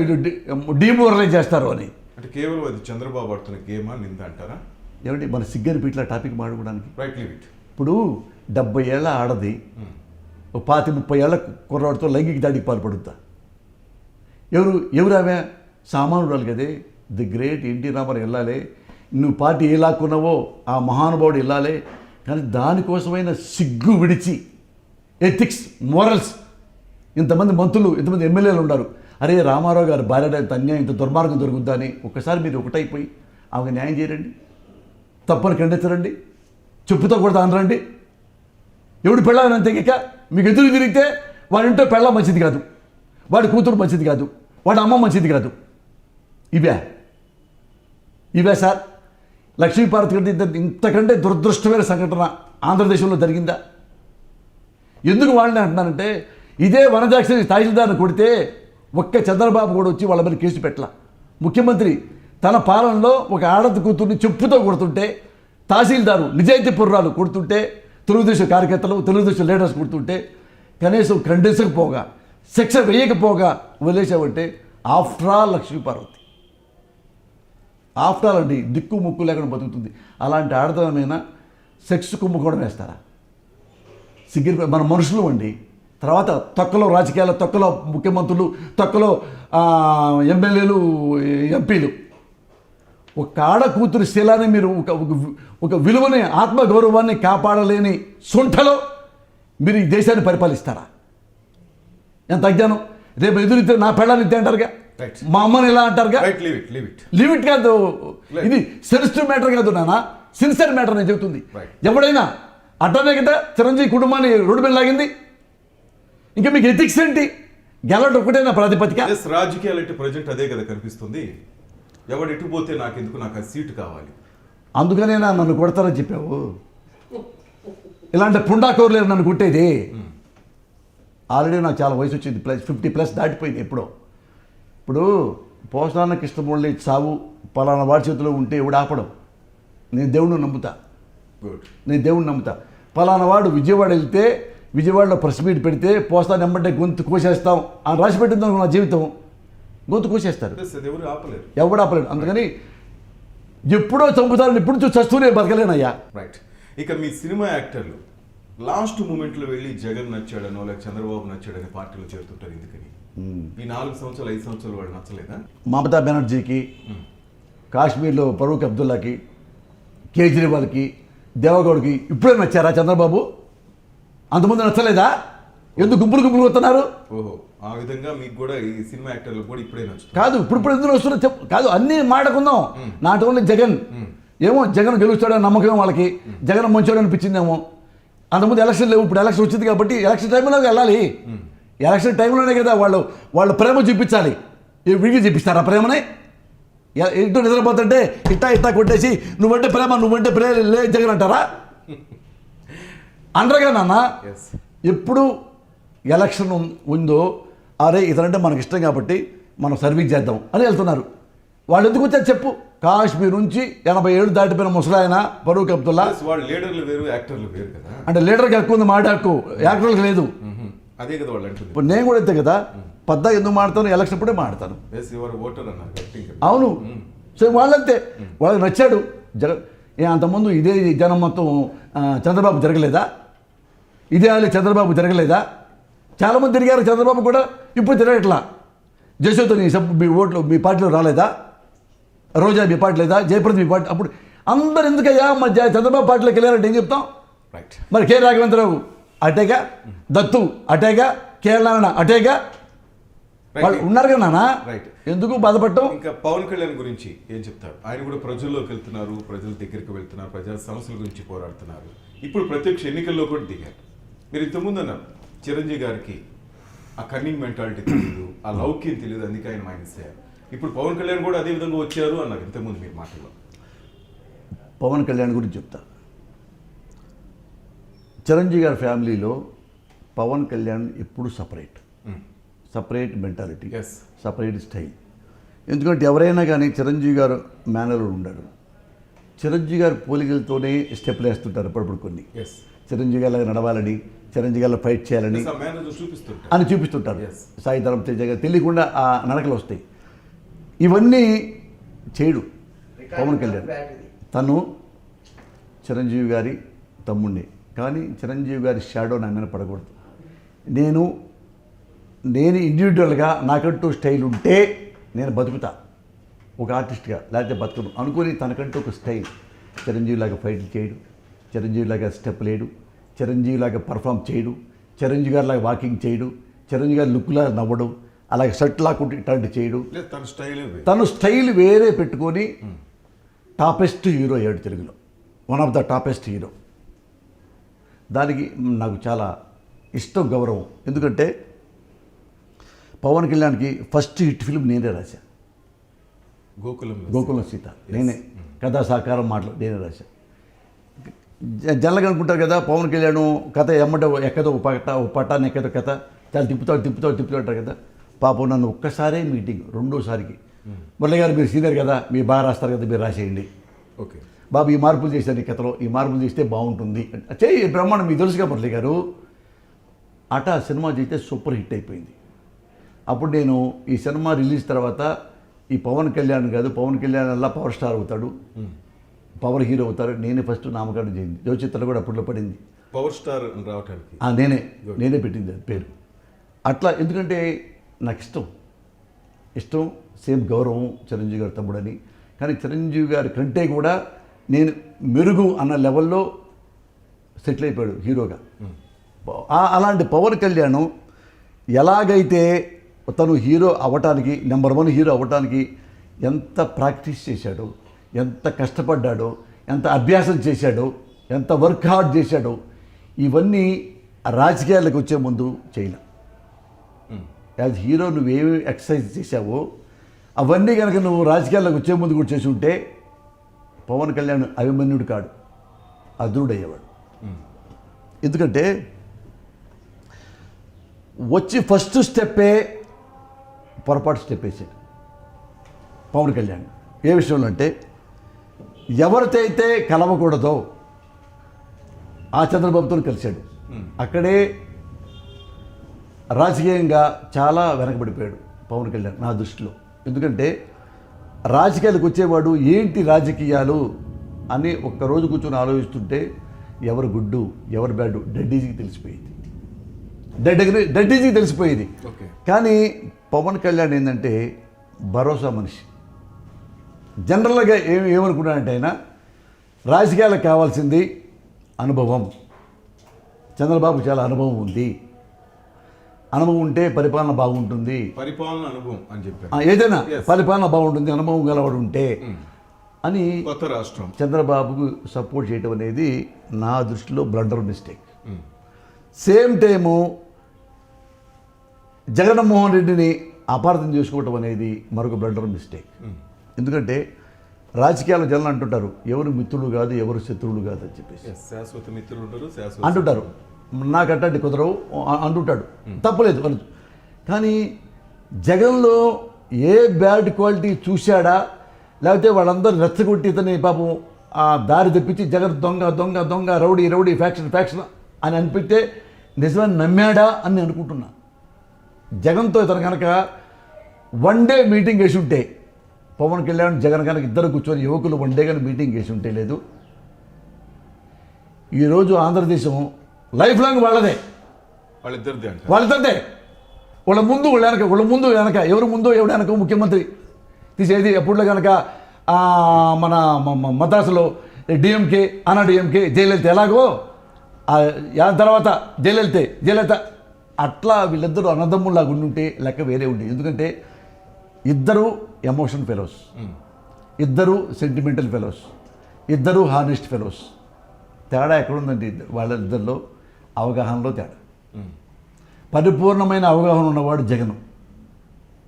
[SPEAKER 2] డీమోరలైజ్ చేస్తారు అని.
[SPEAKER 1] అంటే కేవలం అది చంద్రబాబు ఆడుతున్న గేమా నింద అంటారా?
[SPEAKER 2] ఏమంటే మన సిగ్గని పీట్ల టాపిక్ మాడుకోవడానికి.
[SPEAKER 1] Right, leave it.
[SPEAKER 2] ఇప్పుడు 70 ఏళ్ళ ఆడది 25-30 ఏళ్ళ కుర్రాడితో లైంగిక దాడికి పాల్పడుతా. ఎవరు ఆమె? సామాన్యురాలు కదే. ది గ్రేట్ ఎన్టీ రామారావు వెళ్ళాలి. నువ్వు పార్టీ ఏ లాక్కున్నావో ఆ మహానుభావుడు వెళ్ళాలి. కానీ దానికోసమైన సిగ్గు విడిచి ఎథిక్స్, మోరల్స్, ఇంతమంది మంత్రులు, ఇంతమంది ఎమ్మెల్యేలు ఉన్నారు. అరే రామారావు గారు భార్య ఇంత అన్యాయం, ఇంత దుర్మార్గం దొరుకుద్దా అని ఒక్కసారి మీరు ఒకటైపోయి ఆమెకు న్యాయం చేయరండి, తప్పని ఖండించరండి, చెప్పుతో కూడా అనరండి. ఎవడు పెళ్ళాలని అంతేక మీకు ఎదురు తిరిగితే వాడి ఇంట్లో పెళ్ళ మంచిది కాదు, వాడి కూతురు మంచిది కాదు, వాడి అమ్మ మంచిది కాదు. ఇవే సార్ లక్ష్మీపార్వతి కంటే ఇంతకంటే దురదృష్టమైన సంఘటన ఆంధ్రదేశంలో జరిగిందా? ఎందుకు వాళ్ళని అంటున్నానంటే ఇదే వనజాక్షి తహసీల్దార్ని కొడితే ఒక్క చంద్రబాబు కూడా వచ్చి వాళ్ళ మీద కేసు పెట్టాల. ముఖ్యమంత్రి తన పాలనలో ఒక ఆడది కూతుర్ని చెప్పుతో కొడుతుంటే, తహసీల్దారు నిజాయితీ పుర్రాలు కొడుతుంటే, తెలుగుదేశం కార్యకర్తలు, తెలుగుదేశం లీడర్స్ కొడుతుంటే కనీసం ఖండించకపోగా, శిక్ష వేయకపోగా వదిలేసామంటే after all Lakshmi Parvathi, after all అండి దిక్కు ముక్కు లేకుండా బతుకుతుంది. అలాంటి ఆడదనమైన సెక్స్ కుంభకోణం వేస్తారా? సిగ్గిరి మన మనుషులు అండి. తర్వాత తొక్కలో రాజకీయాలు, తొక్కలో ముఖ్యమంత్రులు, తొక్కలో ఎమ్మెల్యేలు, ఎంపీలు. ఒక ఆడ కూతురు శీలాన్ని మీరు ఒక విలువని, ఆత్మగౌరవాన్ని కాపాడలేని సొంటలో మీరు ఈ దేశాన్ని పరిపాలిస్తారా? ఎంత అజ్ఞానం. రేపు ఎదురితే నా పెళ్ళాన్ని ఇద్దే అంటారుగా.
[SPEAKER 1] Right.
[SPEAKER 2] మా అమ్మని ఇలా అంటారుగా.
[SPEAKER 1] Right, leave it.
[SPEAKER 2] Leave it కాదు,
[SPEAKER 1] Right.
[SPEAKER 2] ఇది సెన్సిటివ్ మ్యాటర్ కాదు నాన్న, సిన్సియర్ మ్యాటర్ నేను చెబుతుంది.
[SPEAKER 1] Right.
[SPEAKER 2] ఎవడైనా అట్టనే కదా చిరంజీవి కుటుంబాన్ని రోడ్డు మీద లాగింది. ఇంకా మీకు ఎథిక్స్ ఏంటి? గెలవడం ఒకటేనా ప్రాతిపదిక?
[SPEAKER 1] ఎస్, రాజకీయాలంటే ప్రజెంట్ అదే కదా కనిపిస్తుంది. ఎవడు ఎటు పోతే నాకెందుకు, నాకు ఆ సీటు కావాలి.
[SPEAKER 2] అందుకనే నన్ను కొడతారని చెప్పావు. ఇలాంటి పుండాకోరు లేరు నన్ను కుట్టేది. ఆల్రెడీ నాకు చాలా వయసు వచ్చింది, +50 దాటిపోయింది ఎప్పుడో. ఇప్పుడు పోసాన కృష్ణమూర్తి చావు పలానా వాడి చేతిలో ఉంటే ఎవడు ఆపడం? నేను దేవుణ్ణి నమ్ముతా.
[SPEAKER 1] గుడ్.
[SPEAKER 2] పలానా వాడు విజయవాడ వెళ్తే విజయవాడలో ప్రెస్ మీట్ పెడితే పోస్తాను ఎమ్మంటే గొంతు కోసేస్తాం అని రాసి పెట్టింది నా జీవితం. గొంతు కోసేస్తారు,
[SPEAKER 1] Yes, అది ఎవరు ఆపలేరు.
[SPEAKER 2] ఎవడు ఆపలేడు. అందుకని ఎప్పుడో చంపుతారని ఇప్పుడు చూసి చస్తూనే బతకలేనయ్యా.
[SPEAKER 1] రైట్. ఇక మీ సినిమా యాక్టర్లు లాస్ట్ మూమెంట్లో వెళ్ళి జగన్ నచ్చాడనో లేక చంద్రబాబు నచ్చాడని పార్టీలో చేరుతుంటారు. ఎందుకని ఈ 4 సంవత్సరాలు 5 సంవత్సరాలు వాడు నచ్చలేదా?
[SPEAKER 2] మమతా బెనర్జీకి, కాశ్మీర్లో ఫరూక్ అబ్దుల్లాకి, కేజ్రీవాల్కి, దేవగౌడ్కి ఇప్పుడే నచ్చారా చంద్రబాబు? అంతకుముందు నచ్చలేదా? ఎందుకు గుంపులు వస్తున్నారు?
[SPEAKER 1] ఓహో, ఆ విధంగా మీకు కూడా ఈ సినిమా యాక్టర్లు కూడా ఇప్పుడే నచ్చుతుంది.
[SPEAKER 2] కాదు, ఇప్పుడు ఎందుకు వస్తున్నా చెప్పు. కాదు, అన్నీ మాటకుందాం. Not only Jagan. ఏమో జగన్ గెలుస్తాడని నమ్మకం వాళ్ళకి, జగన్ మంచోడు అనిపించిందేమో. అంతకుముందు ఎలక్షన్ లేవు, ఇప్పుడు ఎలక్షన్ వచ్చింది కాబట్టి ఎలక్షన్ టైంలో వెళ్ళాలి. ఎలక్షన్ టైంలోనే కదా వాళ్ళు ప్రేమ చూపించాలి. విడిగి చూపిస్తారు ఆ ప్రేమని. ఇంటూ నిద్రపోతుంటే ఇట్టా కొట్టేసి నువ్వంటే ప్రేమ లే జగన్ అంటారా? అనరుగా నాన్న.
[SPEAKER 1] Yes.
[SPEAKER 2] ఎప్పుడు ఎలక్షన్ ఉందో అరే ఇతనంటే మనకి ఇష్టం కాబట్టి మనం సర్వీస్ చేద్దాం అని వెళ్తున్నారు. వాళ్ళు ఎందుకు వచ్చారు చెప్పు? కాశ్మీర్ నుంచి 80 ఏళ్ళు దాటిపోయిన ముసలాయన ఫరూక్ అబ్దుల్లా.
[SPEAKER 1] Yes, వాళ్ళు లీడర్లు వేరు, యాక్టర్లు వేరు కదా.
[SPEAKER 2] అంటే లీడర్కి హక్కు ఉంది, మాట హక్కు యాక్టర్లకు లేదు.
[SPEAKER 1] అదే కదా వాళ్ళు అంటుంది.
[SPEAKER 2] ఇప్పుడు నేను కూడా అంతే కదా, పద్దా ఎందుకు మాడతాను, ఎలక్షన్ అప్పుడే మాడతాను.
[SPEAKER 1] Yes, you are a voter అన్నారు కాబట్టి.
[SPEAKER 2] అవును. సో వాళ్ళంతే, వాళ్ళకి నచ్చాడు జగన్. అంతకుముందు ఇదే జనం మొత్తం చంద్రబాబు జరగలేదా? ఇదే చంద్రబాబు జరగలేదా? చాలామంది తిరిగారు చంద్రబాబు కూడా, ఇప్పుడు తిరగట్లా. జయశోతో మీ ఓట్లు మీ పార్టీలో రాలేదా? రోజా మీ పార్టీ లేదా? జయప్రద మీ పార్టీ. అప్పుడు అందరు ఎందుకయ్యా చంద్రబాబు పార్టీలోకి వెళ్ళారంటే ఏం చెప్తాం?
[SPEAKER 1] రైట్.
[SPEAKER 2] మరి కె రాఘవేంద్రరావు అటేగా, దత్తు అటేగా, కేరళ అటేగా, వాళ్ళు ఉన్నారు కదా నాన్న.
[SPEAKER 1] రైట్.
[SPEAKER 2] ఎందుకు బాధపడటం?
[SPEAKER 1] ఇంకా పవన్ కళ్యాణ్ గురించి ఏం చెప్తారు? ఆయన కూడా ప్రజల్లోకి వెళ్తున్నారు, ప్రజల దగ్గరికి వెళ్తున్నారు, ప్రజా సమస్యల గురించి పోరాడుతున్నారు. ఇప్పుడు ప్రత్యక్ష ఎన్నికల్లో కూడా దిగారు. మీరు ఇంతకుముందు అన్నారు చిరంజీవి గారికి ఆ కన్నింగ్ మెంటాలిటీ తెలియదు, ఆ లౌక్యం తెలియదు, అందుకే ఆయన మైనస్ అయ్యారు. ఇప్పుడు పవన్ కళ్యాణ్ కూడా అదే విధంగా వచ్చారు అన్నారు ఇంతకుముందు మీరు మాటల్లో.
[SPEAKER 2] పవన్ కళ్యాణ్ గురించి చెప్తా. చిరంజీవి గారి ఫ్యామిలీలో పవన్ కళ్యాణ్ ఎప్పుడు సపరేట్ మెంటాలిటీ, సపరేట్ స్టైల్. ఎందుకంటే ఎవరైనా కానీ చిరంజీవి గారు మేనలో ఉండారు. చిరంజీవి గారు పోలికలతోనే స్టెప్లు వేస్తుంటారు అప్పుడప్పుడు కొన్ని. చిరంజీవి గారు నడవాలని, చిరంజీవి గారు ఫైట్ చేయాలని అని చూపిస్తుంటారు. సాయిధరం తేజ గారు తెలియకుండా ఆ నడకలు వస్తాయి. ఇవన్నీ చేయడు పవన్ కళ్యాణ్. తను చిరంజీవి గారి తమ్ముడిని, కానీ చిరంజీవి గారి షాడో నా మీద పడకూడదు. నేను ఇండివిజువల్గా నాకంటూ స్టైల్ ఉంటే నేను బతుకుతా ఒక ఆర్టిస్ట్గా, లేకపోతే బతుకును అనుకుని తనకంటూ ఒక స్టైల్. చిరంజీవిలాగా ఫైట్లు చేయడు, చిరంజీవిలాగా స్టెప్ లేడు, చిరంజీవిలాగా పర్ఫామ్ చేయడు, చిరంజీవి గారిలాగా వాకింగ్ చేయడు, చిరంజీవి గారి లుక్లా నవ్వడు, అలాగే షర్ట్ లాక్కుంటే ఇట్లాంటి చేయడు. తను స్టైల్ వేరే పెట్టుకొని టాపెస్ట్ హీరో అయ్యాడు తెలుగులో, one of the toppest hero. దానికి నాకు చాలా ఇష్టం, గౌరవం. ఎందుకంటే పవన్ కళ్యాణ్కి ఫస్ట్ హిట్ ఫిల్మ్ నేనే రాశాను, గోకులం సీత. నేనే కథా సహకారం మాటలు నేనే రాశాను. జనరల్గా అనుకుంటారు కదా పవన్ కళ్యాణ్ కథ ఎమ్మట ఎక్కదో ఒక పట్టాన్ని ఎక్కదో కథ చాలా తిప్పుతాడు అంటారు కదా. పాపం నన్ను ఒక్కసారే మీటింగ్, రెండోసారికి మురళి గారు మీరు సీనియర్ కదా, మీరు బాగా రాస్తారు కదా, మీరు రాసేయండి.
[SPEAKER 1] ఓకే
[SPEAKER 2] బాబు ఈ మార్పులు చేశాను ఈ కథలో, ఈ మార్పులు చేస్తే బాగుంటుంది చేయి బ్రహ్మాండం, మీకు తెలుసుగా మురళి గారు. అట సినిమా చేస్తే సూపర్ హిట్ అయిపోయింది. అప్పుడు నేను ఈ సినిమా రిలీజ్ తర్వాత ఈ పవన్ కళ్యాణ్ కాదు, పవన్ కళ్యాణ్ అలా పవర్ స్టార్ అవుతాడు, పవర్ హీరో అవుతారు, నేనే ఫస్ట్ నామకరణం చేయింది. జోచిత్రలో కూడా అప్పట్లో పడింది
[SPEAKER 1] పవర్ స్టార్ రావటానికి.
[SPEAKER 2] నేనే పెట్టింది అది పేరు. అట్లా ఎందుకంటే నాకు ఇష్టం సేమ్ గౌరవం చిరంజీవి గారి తమ్ముడని. కానీ చిరంజీవి గారి కంటే కూడా నేను మెరుగు అన్న లెవెల్లో సెటిల్ అయిపోయాడు హీరోగా. అలాంటి పవన్ కళ్యాణ్ ఎలాగైతే తను హీరో అవ్వటానికి నెంబర్ 1 హీరో అవ్వటానికి ఎంత ప్రాక్టీస్ చేశాడో, ఎంత కష్టపడ్డాడో, ఎంత అభ్యాసం చేశాడో, ఎంత వర్క్ హార్డ్ చేశాడో, ఇవన్నీ రాజకీయాలకు వచ్చే ముందు చేయలే. యాజ్ హీరో నువ్వేమి ఎక్సర్సైజ్ చేశావో అవన్నీ కనుక నువ్వు రాజకీయాలకు వచ్చే ముందు కూడా చేసి ఉంటే పవన్ కళ్యాణ్ అభిమన్యుడు కాడు, అర్జునుడయ్యేవాడు. ఎందుకంటే వచ్చి ఫస్ట్ స్టెప్పే పొరపాటు స్టెప్ వేసాడు పవన్ కళ్యాణ్. ఏ విషయంలో అంటే ఎవరితో అయితే కలవకూడదో ఆ చంద్రబాబుతో కలిశాడు. అక్కడే రాజకీయంగా చాలా వెనకబడిపోయాడు పవన్ కళ్యాణ్ నా దృష్టిలో. ఎందుకంటే రాజకీయాలకు వచ్చేవాడు ఏంటి రాజకీయాలు అని ఒక్కరోజు కూర్చొని ఆలోచిస్తుంటే ఎవరు గుడ్డు ఎవరు బ్యాడు డెడ్ ఈజీకి తెలిసిపోయేది. డెడ్ ఈజీకి తెలిసిపోయేది. కానీ పవన్ కళ్యాణ్ ఏంటంటే భరోసా మనిషి. జనరల్గా ఏమనుకున్నాడంటే ఆయన రాజకీయాలకు కావాల్సింది అనుభవం. చంద్రబాబు చాలా అనుభవం ఉంది, అనుభవం ఉంటే పరిపాలన బాగుంటుంది,
[SPEAKER 1] పరిపాలన అనుభవం అని చెప్పారు.
[SPEAKER 2] ఏదైనా పరిపాలన బాగుంటుంది అనుభవం గలవాడు ఉంటే అని
[SPEAKER 1] కొత్త రాష్ట్రం
[SPEAKER 2] చంద్రబాబుకు సపోర్ట్ చేయడం అనేది నా దృష్టిలో blunder mistake. Same time Jaganmohan రెడ్డిని అపార్థం చేసుకోవటం అనేది మరొక బ్లండర్ మిస్టేక్. ఎందుకంటే రాజకీయాల జనం అంటుంటారు ఎవరు మిత్రులు కాదు ఎవరు శత్రువులు కాదు అని చెప్పేసి
[SPEAKER 1] శాశ్వత మిత్రులు ఉంటారు
[SPEAKER 2] అంటుంటారు. నాకు అట్లాంటి కుదరవు అంటుంటాడు, తప్పలేదు వాళ్ళు. కానీ జగన్లో ఏ బ్యాడ్ క్వాలిటీ చూశాడా లేకపోతే వాళ్ళందరూ రెచ్చగొట్టి ఇతని పాపం ఆ దారి తెప్పించి జగన్ దొంగ దొంగ దొంగ రౌడీ రౌడీ ఫ్యాక్షన్ అని అనిపిస్తే నిజమని నమ్మాడా అని నేను అనుకుంటున్నా. జగన్తో ఇతను కనుక 1 డే మీటింగ్ వేసి ఉంటే పవన్ కళ్యాణ్ జగన్ కనుక ఇద్దరు కూర్చొని యువకులు 1 డే కానీ మీటింగ్ వేసి ఉంటే లేదు ఈరోజు ఆంధ్రదేశం లైఫ్ లాంగ్ వాళ్ళదే, వాళ్ళిద్దరిదే. వాళ్ళ ముందు వెనక ఎవరు ముందు ఎవడు వెనక ముఖ్యమంత్రి తీసేది. ఎప్పుడులో కనుక మన మద్రాసులో డిఎంకే అన్నా డిఎంకే జయలలిత ఎలాగో తర్వాత జయలలిత అట్లా వీళ్ళిద్దరూ అన్నదమ్ముల్లాగా ఉండుంటే లెక్క వేరే ఉండే. ఎందుకంటే ఇద్దరు ఎమోషన్ ఫెలోస్, ఇద్దరు సెంటిమెంటల్ ఫెలోస్, ఇద్దరు హానెస్ట్ ఫెలోస్. తేడా ఎక్కడుందండి వాళ్ళిద్దరిలో అవగాహనలో తేడా. పరిపూర్ణమైన అవగాహన ఉన్నవాడు జగన్.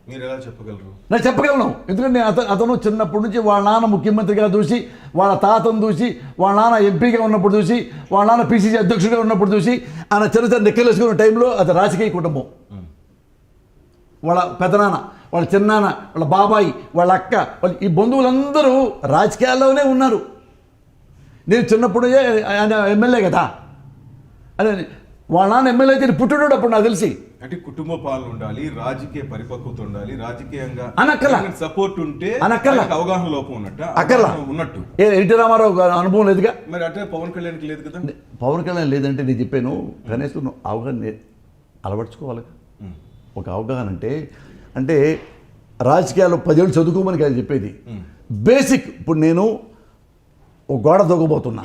[SPEAKER 1] మీరు ఎలా చెప్పగలరు?
[SPEAKER 2] నేను చెప్పగలను. ఎందుకంటే అతను చిన్నప్పటి నుంచి వాళ్ళ నాన్న ముఖ్యమంత్రిగా చూసి, వాళ్ళ తాతను చూసి, వాళ్ళ నాన్న ఎంపీగా ఉన్నప్పుడు చూసి, వాళ్ళ నాన్న పిసిసి అధ్యక్షుడిగా ఉన్నప్పుడు చూసి, ఆయన చిన్న నెక్కలేసుకున్న టైంలో అది రాజకీయ కుటుంబం. వాళ్ళ పెదనాన్న, వాళ్ళ చిన్నాన్న, వాళ్ళ బాబాయి, వాళ్ళ అక్క, వాళ్ళ ఈ బంధువులందరూ రాజకీయాల్లోనే ఉన్నారు. నేను చిన్నప్పుడు ఆయన ఎమ్మెల్యే కదా అదే వాళ్ళ నాన్న ఎమ్మెల్యే అయితే పుట్టుడు అప్పుడు నాకు తెలిసి.
[SPEAKER 1] అంటే కుటుంబ పాలన ఉండాలి, రాజకీయ పరిపక్వత ఉండాలి, రాజకీయంగా
[SPEAKER 2] అనక్కల
[SPEAKER 1] సపోర్ట్ ఉంటే అవగాహన లోపం ఉన్నట్టు.
[SPEAKER 2] ఎన్టీ రామారావు అనుభవం లేదుగా,
[SPEAKER 1] మరి అంటే పవన్ కళ్యాణ్కి లేదు కదా.
[SPEAKER 2] పవన్ కళ్యాణ్ లేదంటే నేను చెప్పాను కనీసం అవగాహన అలవర్చుకోవాలి. ఒక అవగాహన అంటే రాజకీయాల్లో 10 ఏళ్ళు చదువుకోమని కాదు చెప్పేది, బేసిక్. ఇప్పుడు నేను ఒక గోడ దొగ్గబోతున్నా,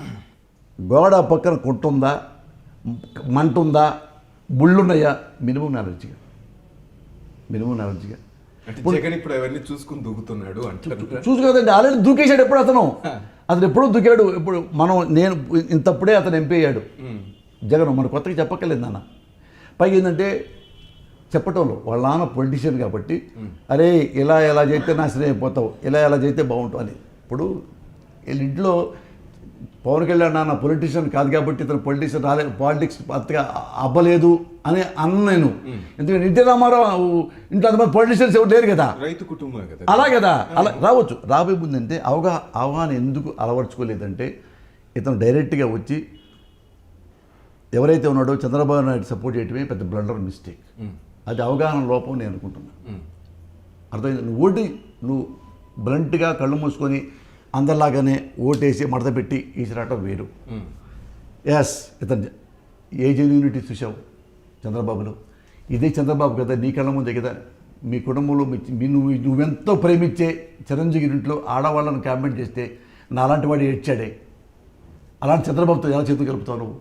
[SPEAKER 2] గోడ పక్కన కొట్టుందా, మంట ఉందా, ముళ్ళున్నాయా, మినిమం నాలెడ్జ్గా
[SPEAKER 1] ఇప్పుడు అవన్నీ చూసుకుని దూకుతున్నాడు అంటారు.
[SPEAKER 2] చూసుకోదండి, ఆల్రెడీ దూకేశాడు. ఎప్పుడు అతను ఎప్పుడూ దూకాడు. ఇప్పుడు నేను ఇంతప్పుడే అతను ఎంపీ అయ్యాడు జగన్. మన కొత్తగా చెప్పక్కర్లేదు నాన్న. పైగా ఏంటంటే చెప్పటంలో వాళ్ళ నాన్న పొలిటీషియన్ కాబట్టి అరే ఎలా చేస్తే నాశనం అయిపోతావు, ఎలా చేస్తే బాగుంటావు అని. ఇప్పుడు వీళ్ళ ఇంట్లో పవన్ కళ్యాణ్ నాన్న పొలిటీషియన్ కాదు కాబట్టి ఇతను పొలిటీషియన్ పాలిటిక్స్ అంతగా అవ్వలేదు అని నేను. ఎందుకంటే ఎన్టీ రామారావు ఇంట్లో అంతమంది పొలిటీషియన్స్ ఎవరు లేరు కదా,
[SPEAKER 1] రైతు కుటుంబం కదా.
[SPEAKER 2] అలా కదా, అలా రావచ్చు. రాబోయే ముందు అంటే అవగాహన ఎందుకు అలవర్చుకోలేదంటే ఇతను డైరెక్ట్గా వచ్చి ఎవరైతే ఉన్నాడో చంద్రబాబు నాయుడు సపోర్ట్ చేయటమే పెద్ద బ్లండర్ మిస్టేక్. అది అవగాహన లోపం నేను అనుకుంటున్నాను. అర్థమైంది. నువ్వు బ్లంట్గా కళ్ళు మూసుకొని అందరిలాగానే ఓటేసి మడత పెట్టి ఈసిరాటం వేరు. ఎస్, ఇతను ఏ జెన్యూనిటీ చూసావు చంద్రబాబులో. ఇదే చంద్రబాబు కదా నీ కళ్ళ ముందే కదా. మీ కుటుంబంలో నువ్వెంతో ప్రేమించే చిరంజీవి ఇంట్లో ఆడవాళ్ళని కామెంట్ చేస్తే నాలాంటి వాడు ఏడ్చాడే. అలాంటి చంద్రబాబుతో ఎలా చేతులు కలుపుతావు నువ్వు?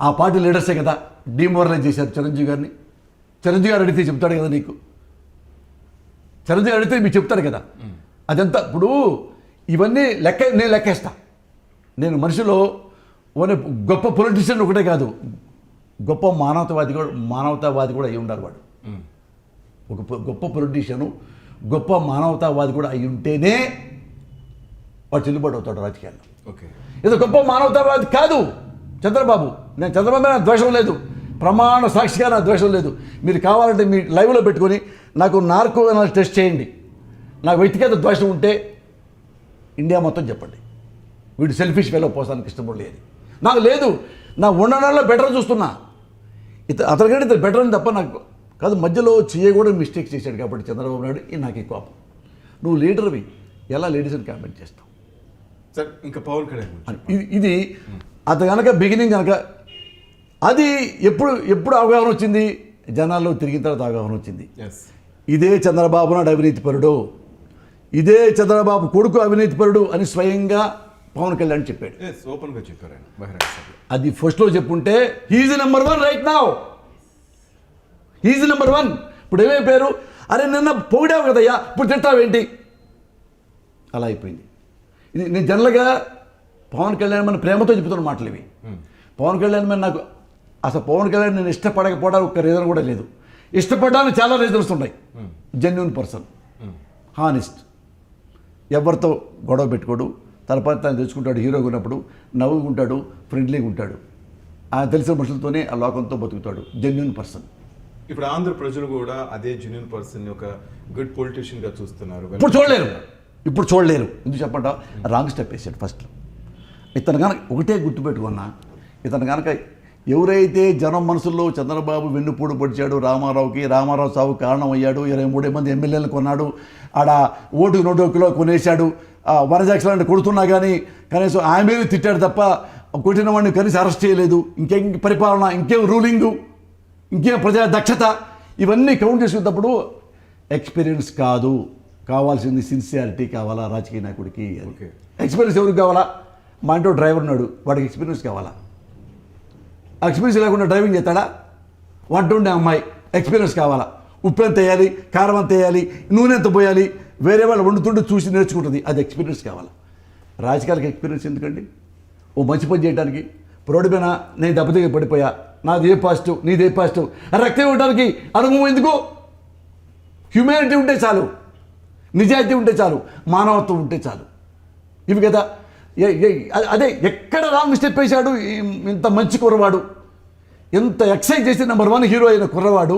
[SPEAKER 2] ఆ పార్టీ లీడర్సే కదా డిమోరలైజ్ చేశారు చిరంజీవి గారిని. చిరంజీవి గారు అడిగితే చెప్తాడు కదా నీకు. చిరంజీవి అడిగితే మీకు చెప్తారు కదా అదంతా. ఇప్పుడు ఇవన్నీ నేను లెక్కేస్తా. నేను మనిషిలో గొప్ప పొలిటీషియన్ ఒకటే కాదు, గొప్ప మానవతావాది కూడా అయి ఉండాలి వాడు. ఒక గొప్ప పొలిటీషియను, గొప్ప మానవతావాది కూడా అయి ఉంటేనే వాడు చెల్లుబాటు అవుతాడు రాజకీయాల్లో.
[SPEAKER 1] ఓకే,
[SPEAKER 2] ఇది గొప్ప మానవతావాది కాదు చంద్రబాబు. నేను చంద్రబాబు మీద ద్వేషం లేదు, ప్రమాణ సాక్షిగా నా ద్వేషం లేదు. మీరు కావాలంటే మీ లైవ్లో పెట్టుకొని నాకు నార్కో అనాలిసిస్ టెస్ట్ చేయండి. నాకు వ్యక్తిగత ద్వేషం ఉంటే ఇండియా మొత్తం చెప్పండి, వీడు సెల్ఫిష్ వేలో పోసానికి ఇష్టపడలే అని. నాకు లేదు, నా ఉండడంలో బెటర్ చూస్తున్నా. అతనికంటే ఇతను బెటర్ అని తప్ప నాకు కాదు. మధ్యలో కూడా మిస్టేక్స్ చేశాడు కాబట్టి చంద్రబాబు నాయుడు నాకు ఈ కోపం. నువ్వు లీడర్వి, ఎలా లేడీస్ని కామెంట్ చేస్తావు
[SPEAKER 1] సార్? ఇంకా పవన్ కళ్యాణ్
[SPEAKER 2] ఇది అతను కనుక బిగినింగ్ కనుక అది ఎప్పుడు అవగాహన వచ్చింది, జనాల్లో తిరిగిన తర్వాత అవగాహన వచ్చింది. ఇదే చంద్రబాబు నాయుడు అవినీతిపరుడు, ఇదే చంద్రబాబు కొడుకు అవినీతిపరుడు అని స్వయంగా పవన్ కళ్యాణ్ చెప్పాడు.
[SPEAKER 1] ఓపెన్గా చెప్పారు ఆయన బహిరంగ సభలో.
[SPEAKER 2] అది ఫస్ట్లో చెప్పుంటే he's number 1 right now, he's number 1. ఇప్పుడు ఏమైపోయారు, అరే నిన్న పొగిడావు కదయ్యా ఇప్పుడు తింటావేంటి, అలా అయిపోయింది. ఇది నేను జనరల్గా పవన్ కళ్యాణ్ మన ప్రేమతో చెప్తున్న మాటలు ఇవి. పవన్ కళ్యాణ్ మీద నాకు అసలు పవన్ కళ్యాణ్ నేను ఇష్టపడకపోవడానికి ఒక రీజన్ కూడా లేదు. ఇష్టపడడానికి చాలా రీజన్స్ ఉన్నాయి. జెన్యూన్ పర్సన్, హానెస్ట్, ఎవరితో గొడవ పెట్టుకోడు, తన పని తను తెచ్చుకుంటాడు, హీరోగా ఉన్నప్పుడు నవ్వుకుంటాడు, ఫ్రెండ్లీగా ఉంటాడు, ఆయన తెలిసిన మనుషులతోనే ఆ లోకంతో బతుకుతాడు. Genuine person.
[SPEAKER 1] ఇప్పుడు ఆంధ్ర ప్రజలు కూడా అదే జెన్యూన్ పర్సన్ ఒక గుడ్ పొలిటీషియన్గా చూస్తున్నారు.
[SPEAKER 2] ఇప్పుడు చూడలేరు ఎందుకు చెప్పంట, రాంగ్ స్టెప్ వేసాడు ఫస్ట్లో. ఇతను కనుక ఒకటే గుర్తుపెట్టుకున్నా, ఇతను కనుక ఎవరైతే జనం మనసుల్లో చంద్రబాబు వెన్నుపూడు పొడిచాడు రామారావుకి, రామారావు సాగు కారణమయ్యాడు, 23 మంది ఎమ్మెల్యేలను కొన్నాడు, ఆడ ఓటుకు 100 కిలో కొనేశాడు, వరజాక్షలాంటి కొడుతున్నా కానీ కనీసం ఆమె తిట్టాడు తప్ప కొట్టిన వాడిని కనీసం అరెస్ట్ చేయలేదు. ఇంకేం పరిపాలన, ఇంకేం రూలింగు, ఇంకేం ప్రజా దక్షత, ఇవన్నీ కౌంట్ చేసుకున్నప్పుడు ఎక్స్పీరియన్స్ కాదు, కావాల్సింది సిన్సియారిటీ కావాలా రాజకీయ నాయకుడికి. ఎక్స్పీరియన్స్ ఎవరికి కావాలా? మా ఇంట్లో డ్రైవర్ ఉన్నాడు, వాడికి ఎక్స్పీరియన్స్ కావాలా? ఎక్స్పీరియన్స్ లేకుండా డ్రైవింగ్ చేస్తాడా? వంట ఉండే అమ్మాయి ఎక్స్పీరియన్స్ కావాలా? ఉప్పు ఎంత వేయాలి, కారం ఎంత వేయాలి, నూనె ఎంత పోయాలి, వేరే వాళ్ళు వండుతుంటే చూసి నేర్చుకుంటుంది, అది ఎక్స్పీరియన్స్ కావాలా? రాజకీయాలకు ఎక్స్పీరియన్స్ ఎందుకండి? ఓ మంచి పని చేయడానికి రోడ్డు పైన నేను దెబ్బతిగా పడిపోయా, నాది ఏ పాజిటివ్ నీదే పాజిటివ్, రక్తం ఇవ్వడానికి అనుభవం ఎందుకు? హ్యూమానిటీ ఉంటే చాలు, నిజాయితీ ఉంటే చాలు, మానవత్వం ఉంటే చాలు. ఇవి కదా. అదే ఎక్కడ రాంగ్ స్టెప్ వేశాడు ఇంత మంచి కుర్రవాడు, ఎంత ఎక్సైజ్ చేసి నెంబర్ 1 హీరో అయిన కుర్రవాడు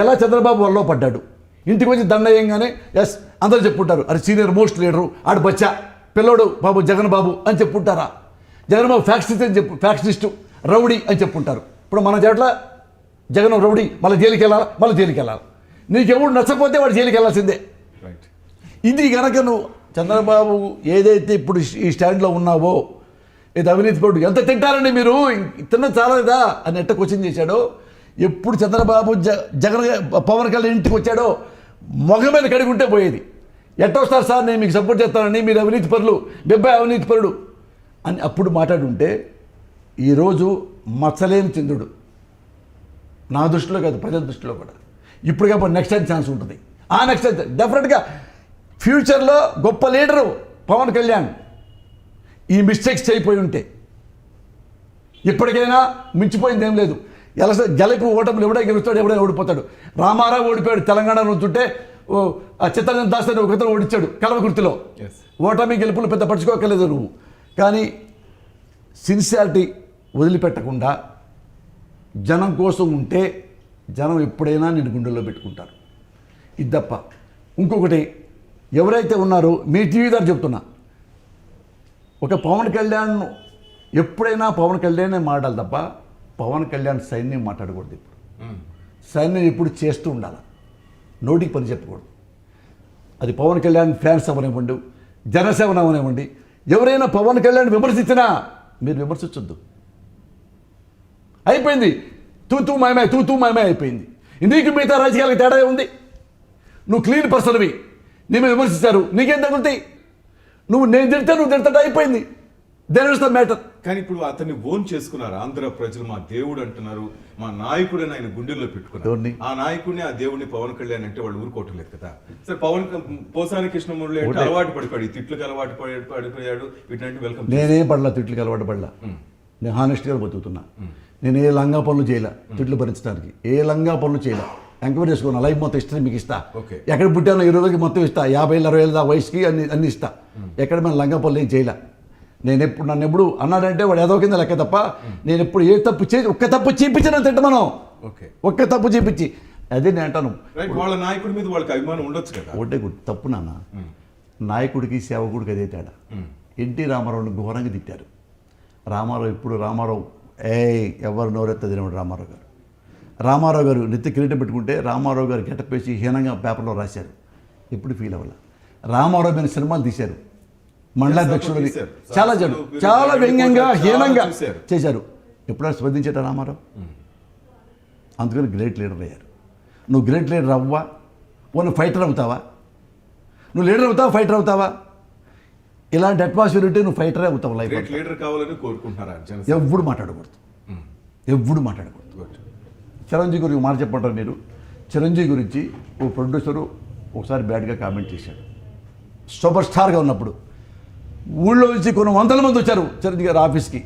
[SPEAKER 2] ఎలా చంద్రబాబు వల్ల పడ్డాడు? ఇంటికి వచ్చి దండయంగానే ఎస్ అందరూ చెప్పుంటారు, అరే సీనియర్ మోస్ట్ లీడరు ఆడు బచ్చా పిల్లోడు బాబు జగన్ బాబు అని చెప్పుంటారా? జగన్ బాబు ఫ్యాక్షనిస్ట్ అని ఫ్యాక్షనిస్టు రౌడీ అని చెప్పుంటారు. ఇప్పుడు మన జట్ల జగన్ రౌడీ, మళ్ళీ జైలుకి వెళ్ళాలి, నీకెవడు నచ్చకపోతే వాడు జైలుకి వెళ్ళాల్సిందే. ఇది కనుక నువ్వు చంద్రబాబు ఏదైతే ఇప్పుడు ఈ స్టాండ్లో ఉన్నావో, ఇది అవినీతి పడు ఎంత తింటారండి మీరు, తిన్న చాలా కదా అని ఎట్ట క్వశ్చన్ చేశాడో, ఎప్పుడు చంద్రబాబు జగన్ పవన్ కళ్యాణ్ ఇంటికి వచ్చాడో మొగ మీద కడిగి ఉంటే పోయేది. ఎట్ట వస్తారు సార్ నేను మీకు సపోర్ట్ చేస్తానని, మీరు అవినీతి పరులు, బెబ్బాయి అవినీతి పరుడు అని అప్పుడు మాట్లాడుంటే ఈరోజు మచ్చలేని చంద్రుడు నా దృష్టిలో కాదు ప్రజల దృష్టిలో కూడా. ఇప్పుడు కాబట్టి నెక్స్ట్ టైం ఛాన్స్ ఉంటుంది. ఆ నెక్స్ట్ టైం డెఫినెట్గా ఫ్యూచర్లో గొప్ప లీడరు పవన్ కళ్యాణ్. ఈ మిస్టేక్స్ చేయపోయి ఉంటే ఇప్పటికైనా మించిపోయింది ఏం లేదు. గెలుపు ఓటములు ఎవడే గెలుస్తాడు, ఎవడే ఓడిపోతాడు. రామారావు ఓడిపోయాడు తెలంగాణ నుంచుంటే, చిత్తరంజన్ దాస్ అని ఒకతను ఓడించాడు కలవకుర్తిలో. ఓటమి గెలుపులు పెద్ద పడుచుకోకలేదు నువ్వు. కానీ సిన్సియారిటీ వదిలిపెట్టకుండా జనం కోసం ఉంటే జనం ఎప్పుడైనా నేను గుండెల్లో పెట్టుకుంటారు. ఇది తప్ప ఇంకొకటి ఎవరైతే ఉన్నారో మీ టీవీ ద్వారా చెప్తున్నా, ఒక పవన్ కళ్యాణ్ ఎప్పుడైనా పవన్ కళ్యాణ్ మాట్లాడాలి తప్ప పవన్ కళ్యాణ్ సైన్యం మాట్లాడకూడదు. ఇప్పుడు సైన్యం ఇప్పుడు చేస్తూ ఉండాలి, నోటికి పని చెప్పకూడదు. అది పవన్ కళ్యాణ్ ఫ్యాన్స్ అవనివ్వండి, జనసేన అవనివ్వండి, ఎవరైనా పవన్ కళ్యాణ్ విమర్శించినా మీరు విమర్శించొద్దు. అయిపోయింది, తూతూ మాయమే అయిపోయింది. నీకు మిగతా రాజకీయాలకు తేడా ఉంది. నువ్వు క్లీన్ పర్సన్వి, నీ మీద విమర్శిస్తారు, నీకేం తగులుతాయి? నేను తిడతా అయిపోయింది. There is the matter.
[SPEAKER 1] కానీ ఇప్పుడు అతన్ని ఓన్ చేసుకున్నారు ఆంధ్ర ప్రజలు. మా దేవుడు అంటున్నారు, మా నాయకుడని ఆయన గుండెల్లో పెట్టుకున్నారు.
[SPEAKER 2] ఎవరిని?
[SPEAKER 1] ఆ నాయకుడిని, ఆ దేవుడిని పవన్ కళ్యాణ్ అంటే వాళ్ళు ఊరుకోవట్లేదు కదా. సరే, పోసాని కృష్ణమురళి అంటే అలవాటు పడిపోయాడు, ఈ తిట్లకు అలవాటు పడిపోయాడు, వీటినంటే వెల్కమ్.
[SPEAKER 2] నేనేం పడలా, తిట్లకి అలవాటు పడలా. నేను హానెస్ట్గా బతుకుతున్నా. నేను ఏ లంగా పనులు చేయలే తిట్లు భరించడానికి, ఏ లంగా పనులు చేయలే. ఎంక్వైరీ చేసుకున్నా, లైఫ్ మొత్తం ఇష్టం మీకు ఇస్తా.
[SPEAKER 1] Okay.
[SPEAKER 2] ఎక్కడ పుట్టానో 20 రోజులకి మొత్తం ఇస్తా, 50 ఏళ్ళ 60 ఏళ్ళ దా వయసుకి అన్ని ఇస్తా. ఎక్కడ మన లంగా పనులు ఏం చేయలే. నన్ను ఎప్పుడు అన్నాడంటే వాడు ఏదో కింద లెక్క తప్ప నేను ఎప్పుడు ఏ తప్పు చేసి ఒక్క తప్పు చేయించిన తింట మనం,
[SPEAKER 1] ఓకే,
[SPEAKER 2] ఒక్క తప్పు చేయించి. అదే నేను అంటాను,
[SPEAKER 1] రైట్. వాళ్ళ నాయకుడి మీద వాళ్ళకి అభిమానం ఉండొచ్చు కదా.
[SPEAKER 2] ఒకటే తప్పు నాన్న. నాయకుడికి సేవకుడికి అదే తేడా. ఎన్టీ రామారావుని ఘోరంగా తిట్టారు. రామారావు ఎవరు నోరెత్త తినవాడు రామారావు గారు నెత్తి కిరీటం పెట్టుకుంటే రామారావు గారు గెటప్ వేసి హీనంగా పేపర్లో రాశారు. ఎప్పుడు ఫీల్ అవ్వాలి. రామారావు మీద సినిమాలు తీశారు, మండలాధ్యక్షుడిని చాలా వ్యంగ్యంగా హీనంగా చేశారు. ఎప్పుడైనా స్పందించేట రామారావు? అందుకని గ్రేట్ లీడర్ అయ్యారు. నువ్వు గ్రేట్ లీడర్ అవ్వా, నువ్వు ఫైటర్ అవుతావా? నువ్వు లీడర్ అవుతావా, ఫైటర్ అవుతావా? ఇలాంటి అట్మాస్ఫియర్ ఉంటే నువ్వు ఫైటరే అవుతావు లైఫ్.
[SPEAKER 1] గ్రేట్ లీడర్ కావాలని కోరుకుంటున్నారా?
[SPEAKER 2] ఎవ్వడు మాట్లాడకూడదు. చిరంజీవి గురించి మాట చెప్పంటారు మీరు. చిరంజీవి గురించి ఓ ప్రొడ్యూసరు ఒకసారి బ్యాడ్గా కామెంట్ చేశాడు. సూపర్ స్టార్గా ఉన్నప్పుడు ఊళ్ళో నుంచి కొన్ని 100 మంది వచ్చారు చిరంజీవి గారి ఆఫీస్కి.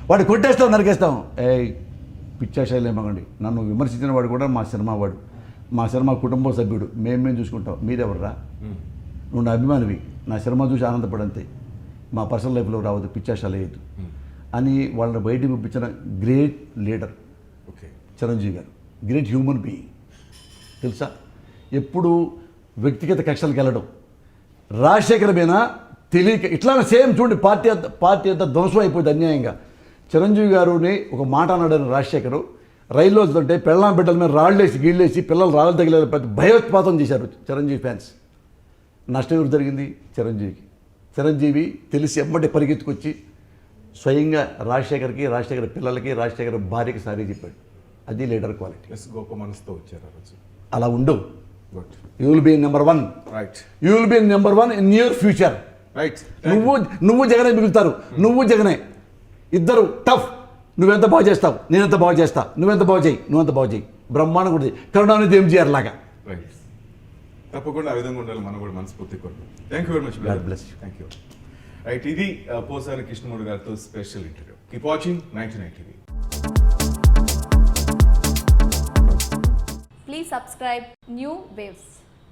[SPEAKER 2] వాడు కొట్టేస్తాం, నరికేస్తాం. పిచ్చాశైలేమగండి, నన్ను విమర్శించిన వాడు కూడా మా సినిమా కుటుంబ సభ్యుడు, మేము చూసుకుంటాం. మీరెవర్రా? నువ్వు నా అభిమానివి, నా సినిమా చూసి ఆనందపడంతే, మా పర్సనల్ లైఫ్లో రావద్దు, పిచ్చాశలేదు అని వాళ్ళని బయటికి పంపించిన గ్రేట్ లీడర్ చిరంజీవి గారు. గ్రేట్ హ్యూమన్ బీయింగ్ తెలుసా. ఎప్పుడు వ్యక్తిగత కక్షలకు వెళ్ళడం. రాజశేఖర్ మీద తెలియక ఇట్లా సేమ్ చూడండి, పార్టీ అంతా ధ్వంసం అయిపోయింది అన్యాయంగా. చిరంజీవి గారుని ఒక మాట అన్నాడని రాజశేఖరు, రైల్లో వస్తుంటే పెళ్ళాం బిడ్డల మీద రాళ్ళేసి గీళ్ళేసి పిల్లలు రాళ్ళు తగిలే పెద్ద భయోత్పాతం చేశారు చిరంజీవి ఫ్యాన్స్. నష్టం ఎవరు జరిగింది? చిరంజీవి తెలిసి ఎమ్మటి పరిగెత్తుకొచ్చి స్వయంగా రాజశేఖర్ పిల్లలకి, రాజశేఖర్ భార్యకి సారీ చెప్పాడు. అది లీడర్ క్వాలిటీ.
[SPEAKER 1] గొప్ప మనసుతో వచ్చారు ఆ రోజు.
[SPEAKER 2] అలా ఉండు. You will be number 1.
[SPEAKER 1] Right.
[SPEAKER 2] You will be number 1 in your future.
[SPEAKER 1] Right.
[SPEAKER 2] నువ్వు జగనే మిగులుతారు. నువ్వు జగనే, ఇద్దరు టఫ్. నువ్వెంత బాగు చేస్తావు, నేనెంత బాగు చేస్తా, నువ్వెంత బాగు చేయి, నువ్వెంత బాగు చేయి. బ్రహ్మాండం కూడా కరుణానిధి ఎంజీఆర్ లాగా.
[SPEAKER 1] రైట్. తప్పకుండా ఆ విధంగా ఉండాలి మనం కూడా మనస్ఫూర్తి కోరుకుంటాం. Thank you very much.
[SPEAKER 2] God bless you.
[SPEAKER 1] Thank you. Right, ఇది పోసాని కృష్ణమూర్తి గారితో special interview. Keep watching 99 TV.
[SPEAKER 3] Please subscribe New Waves.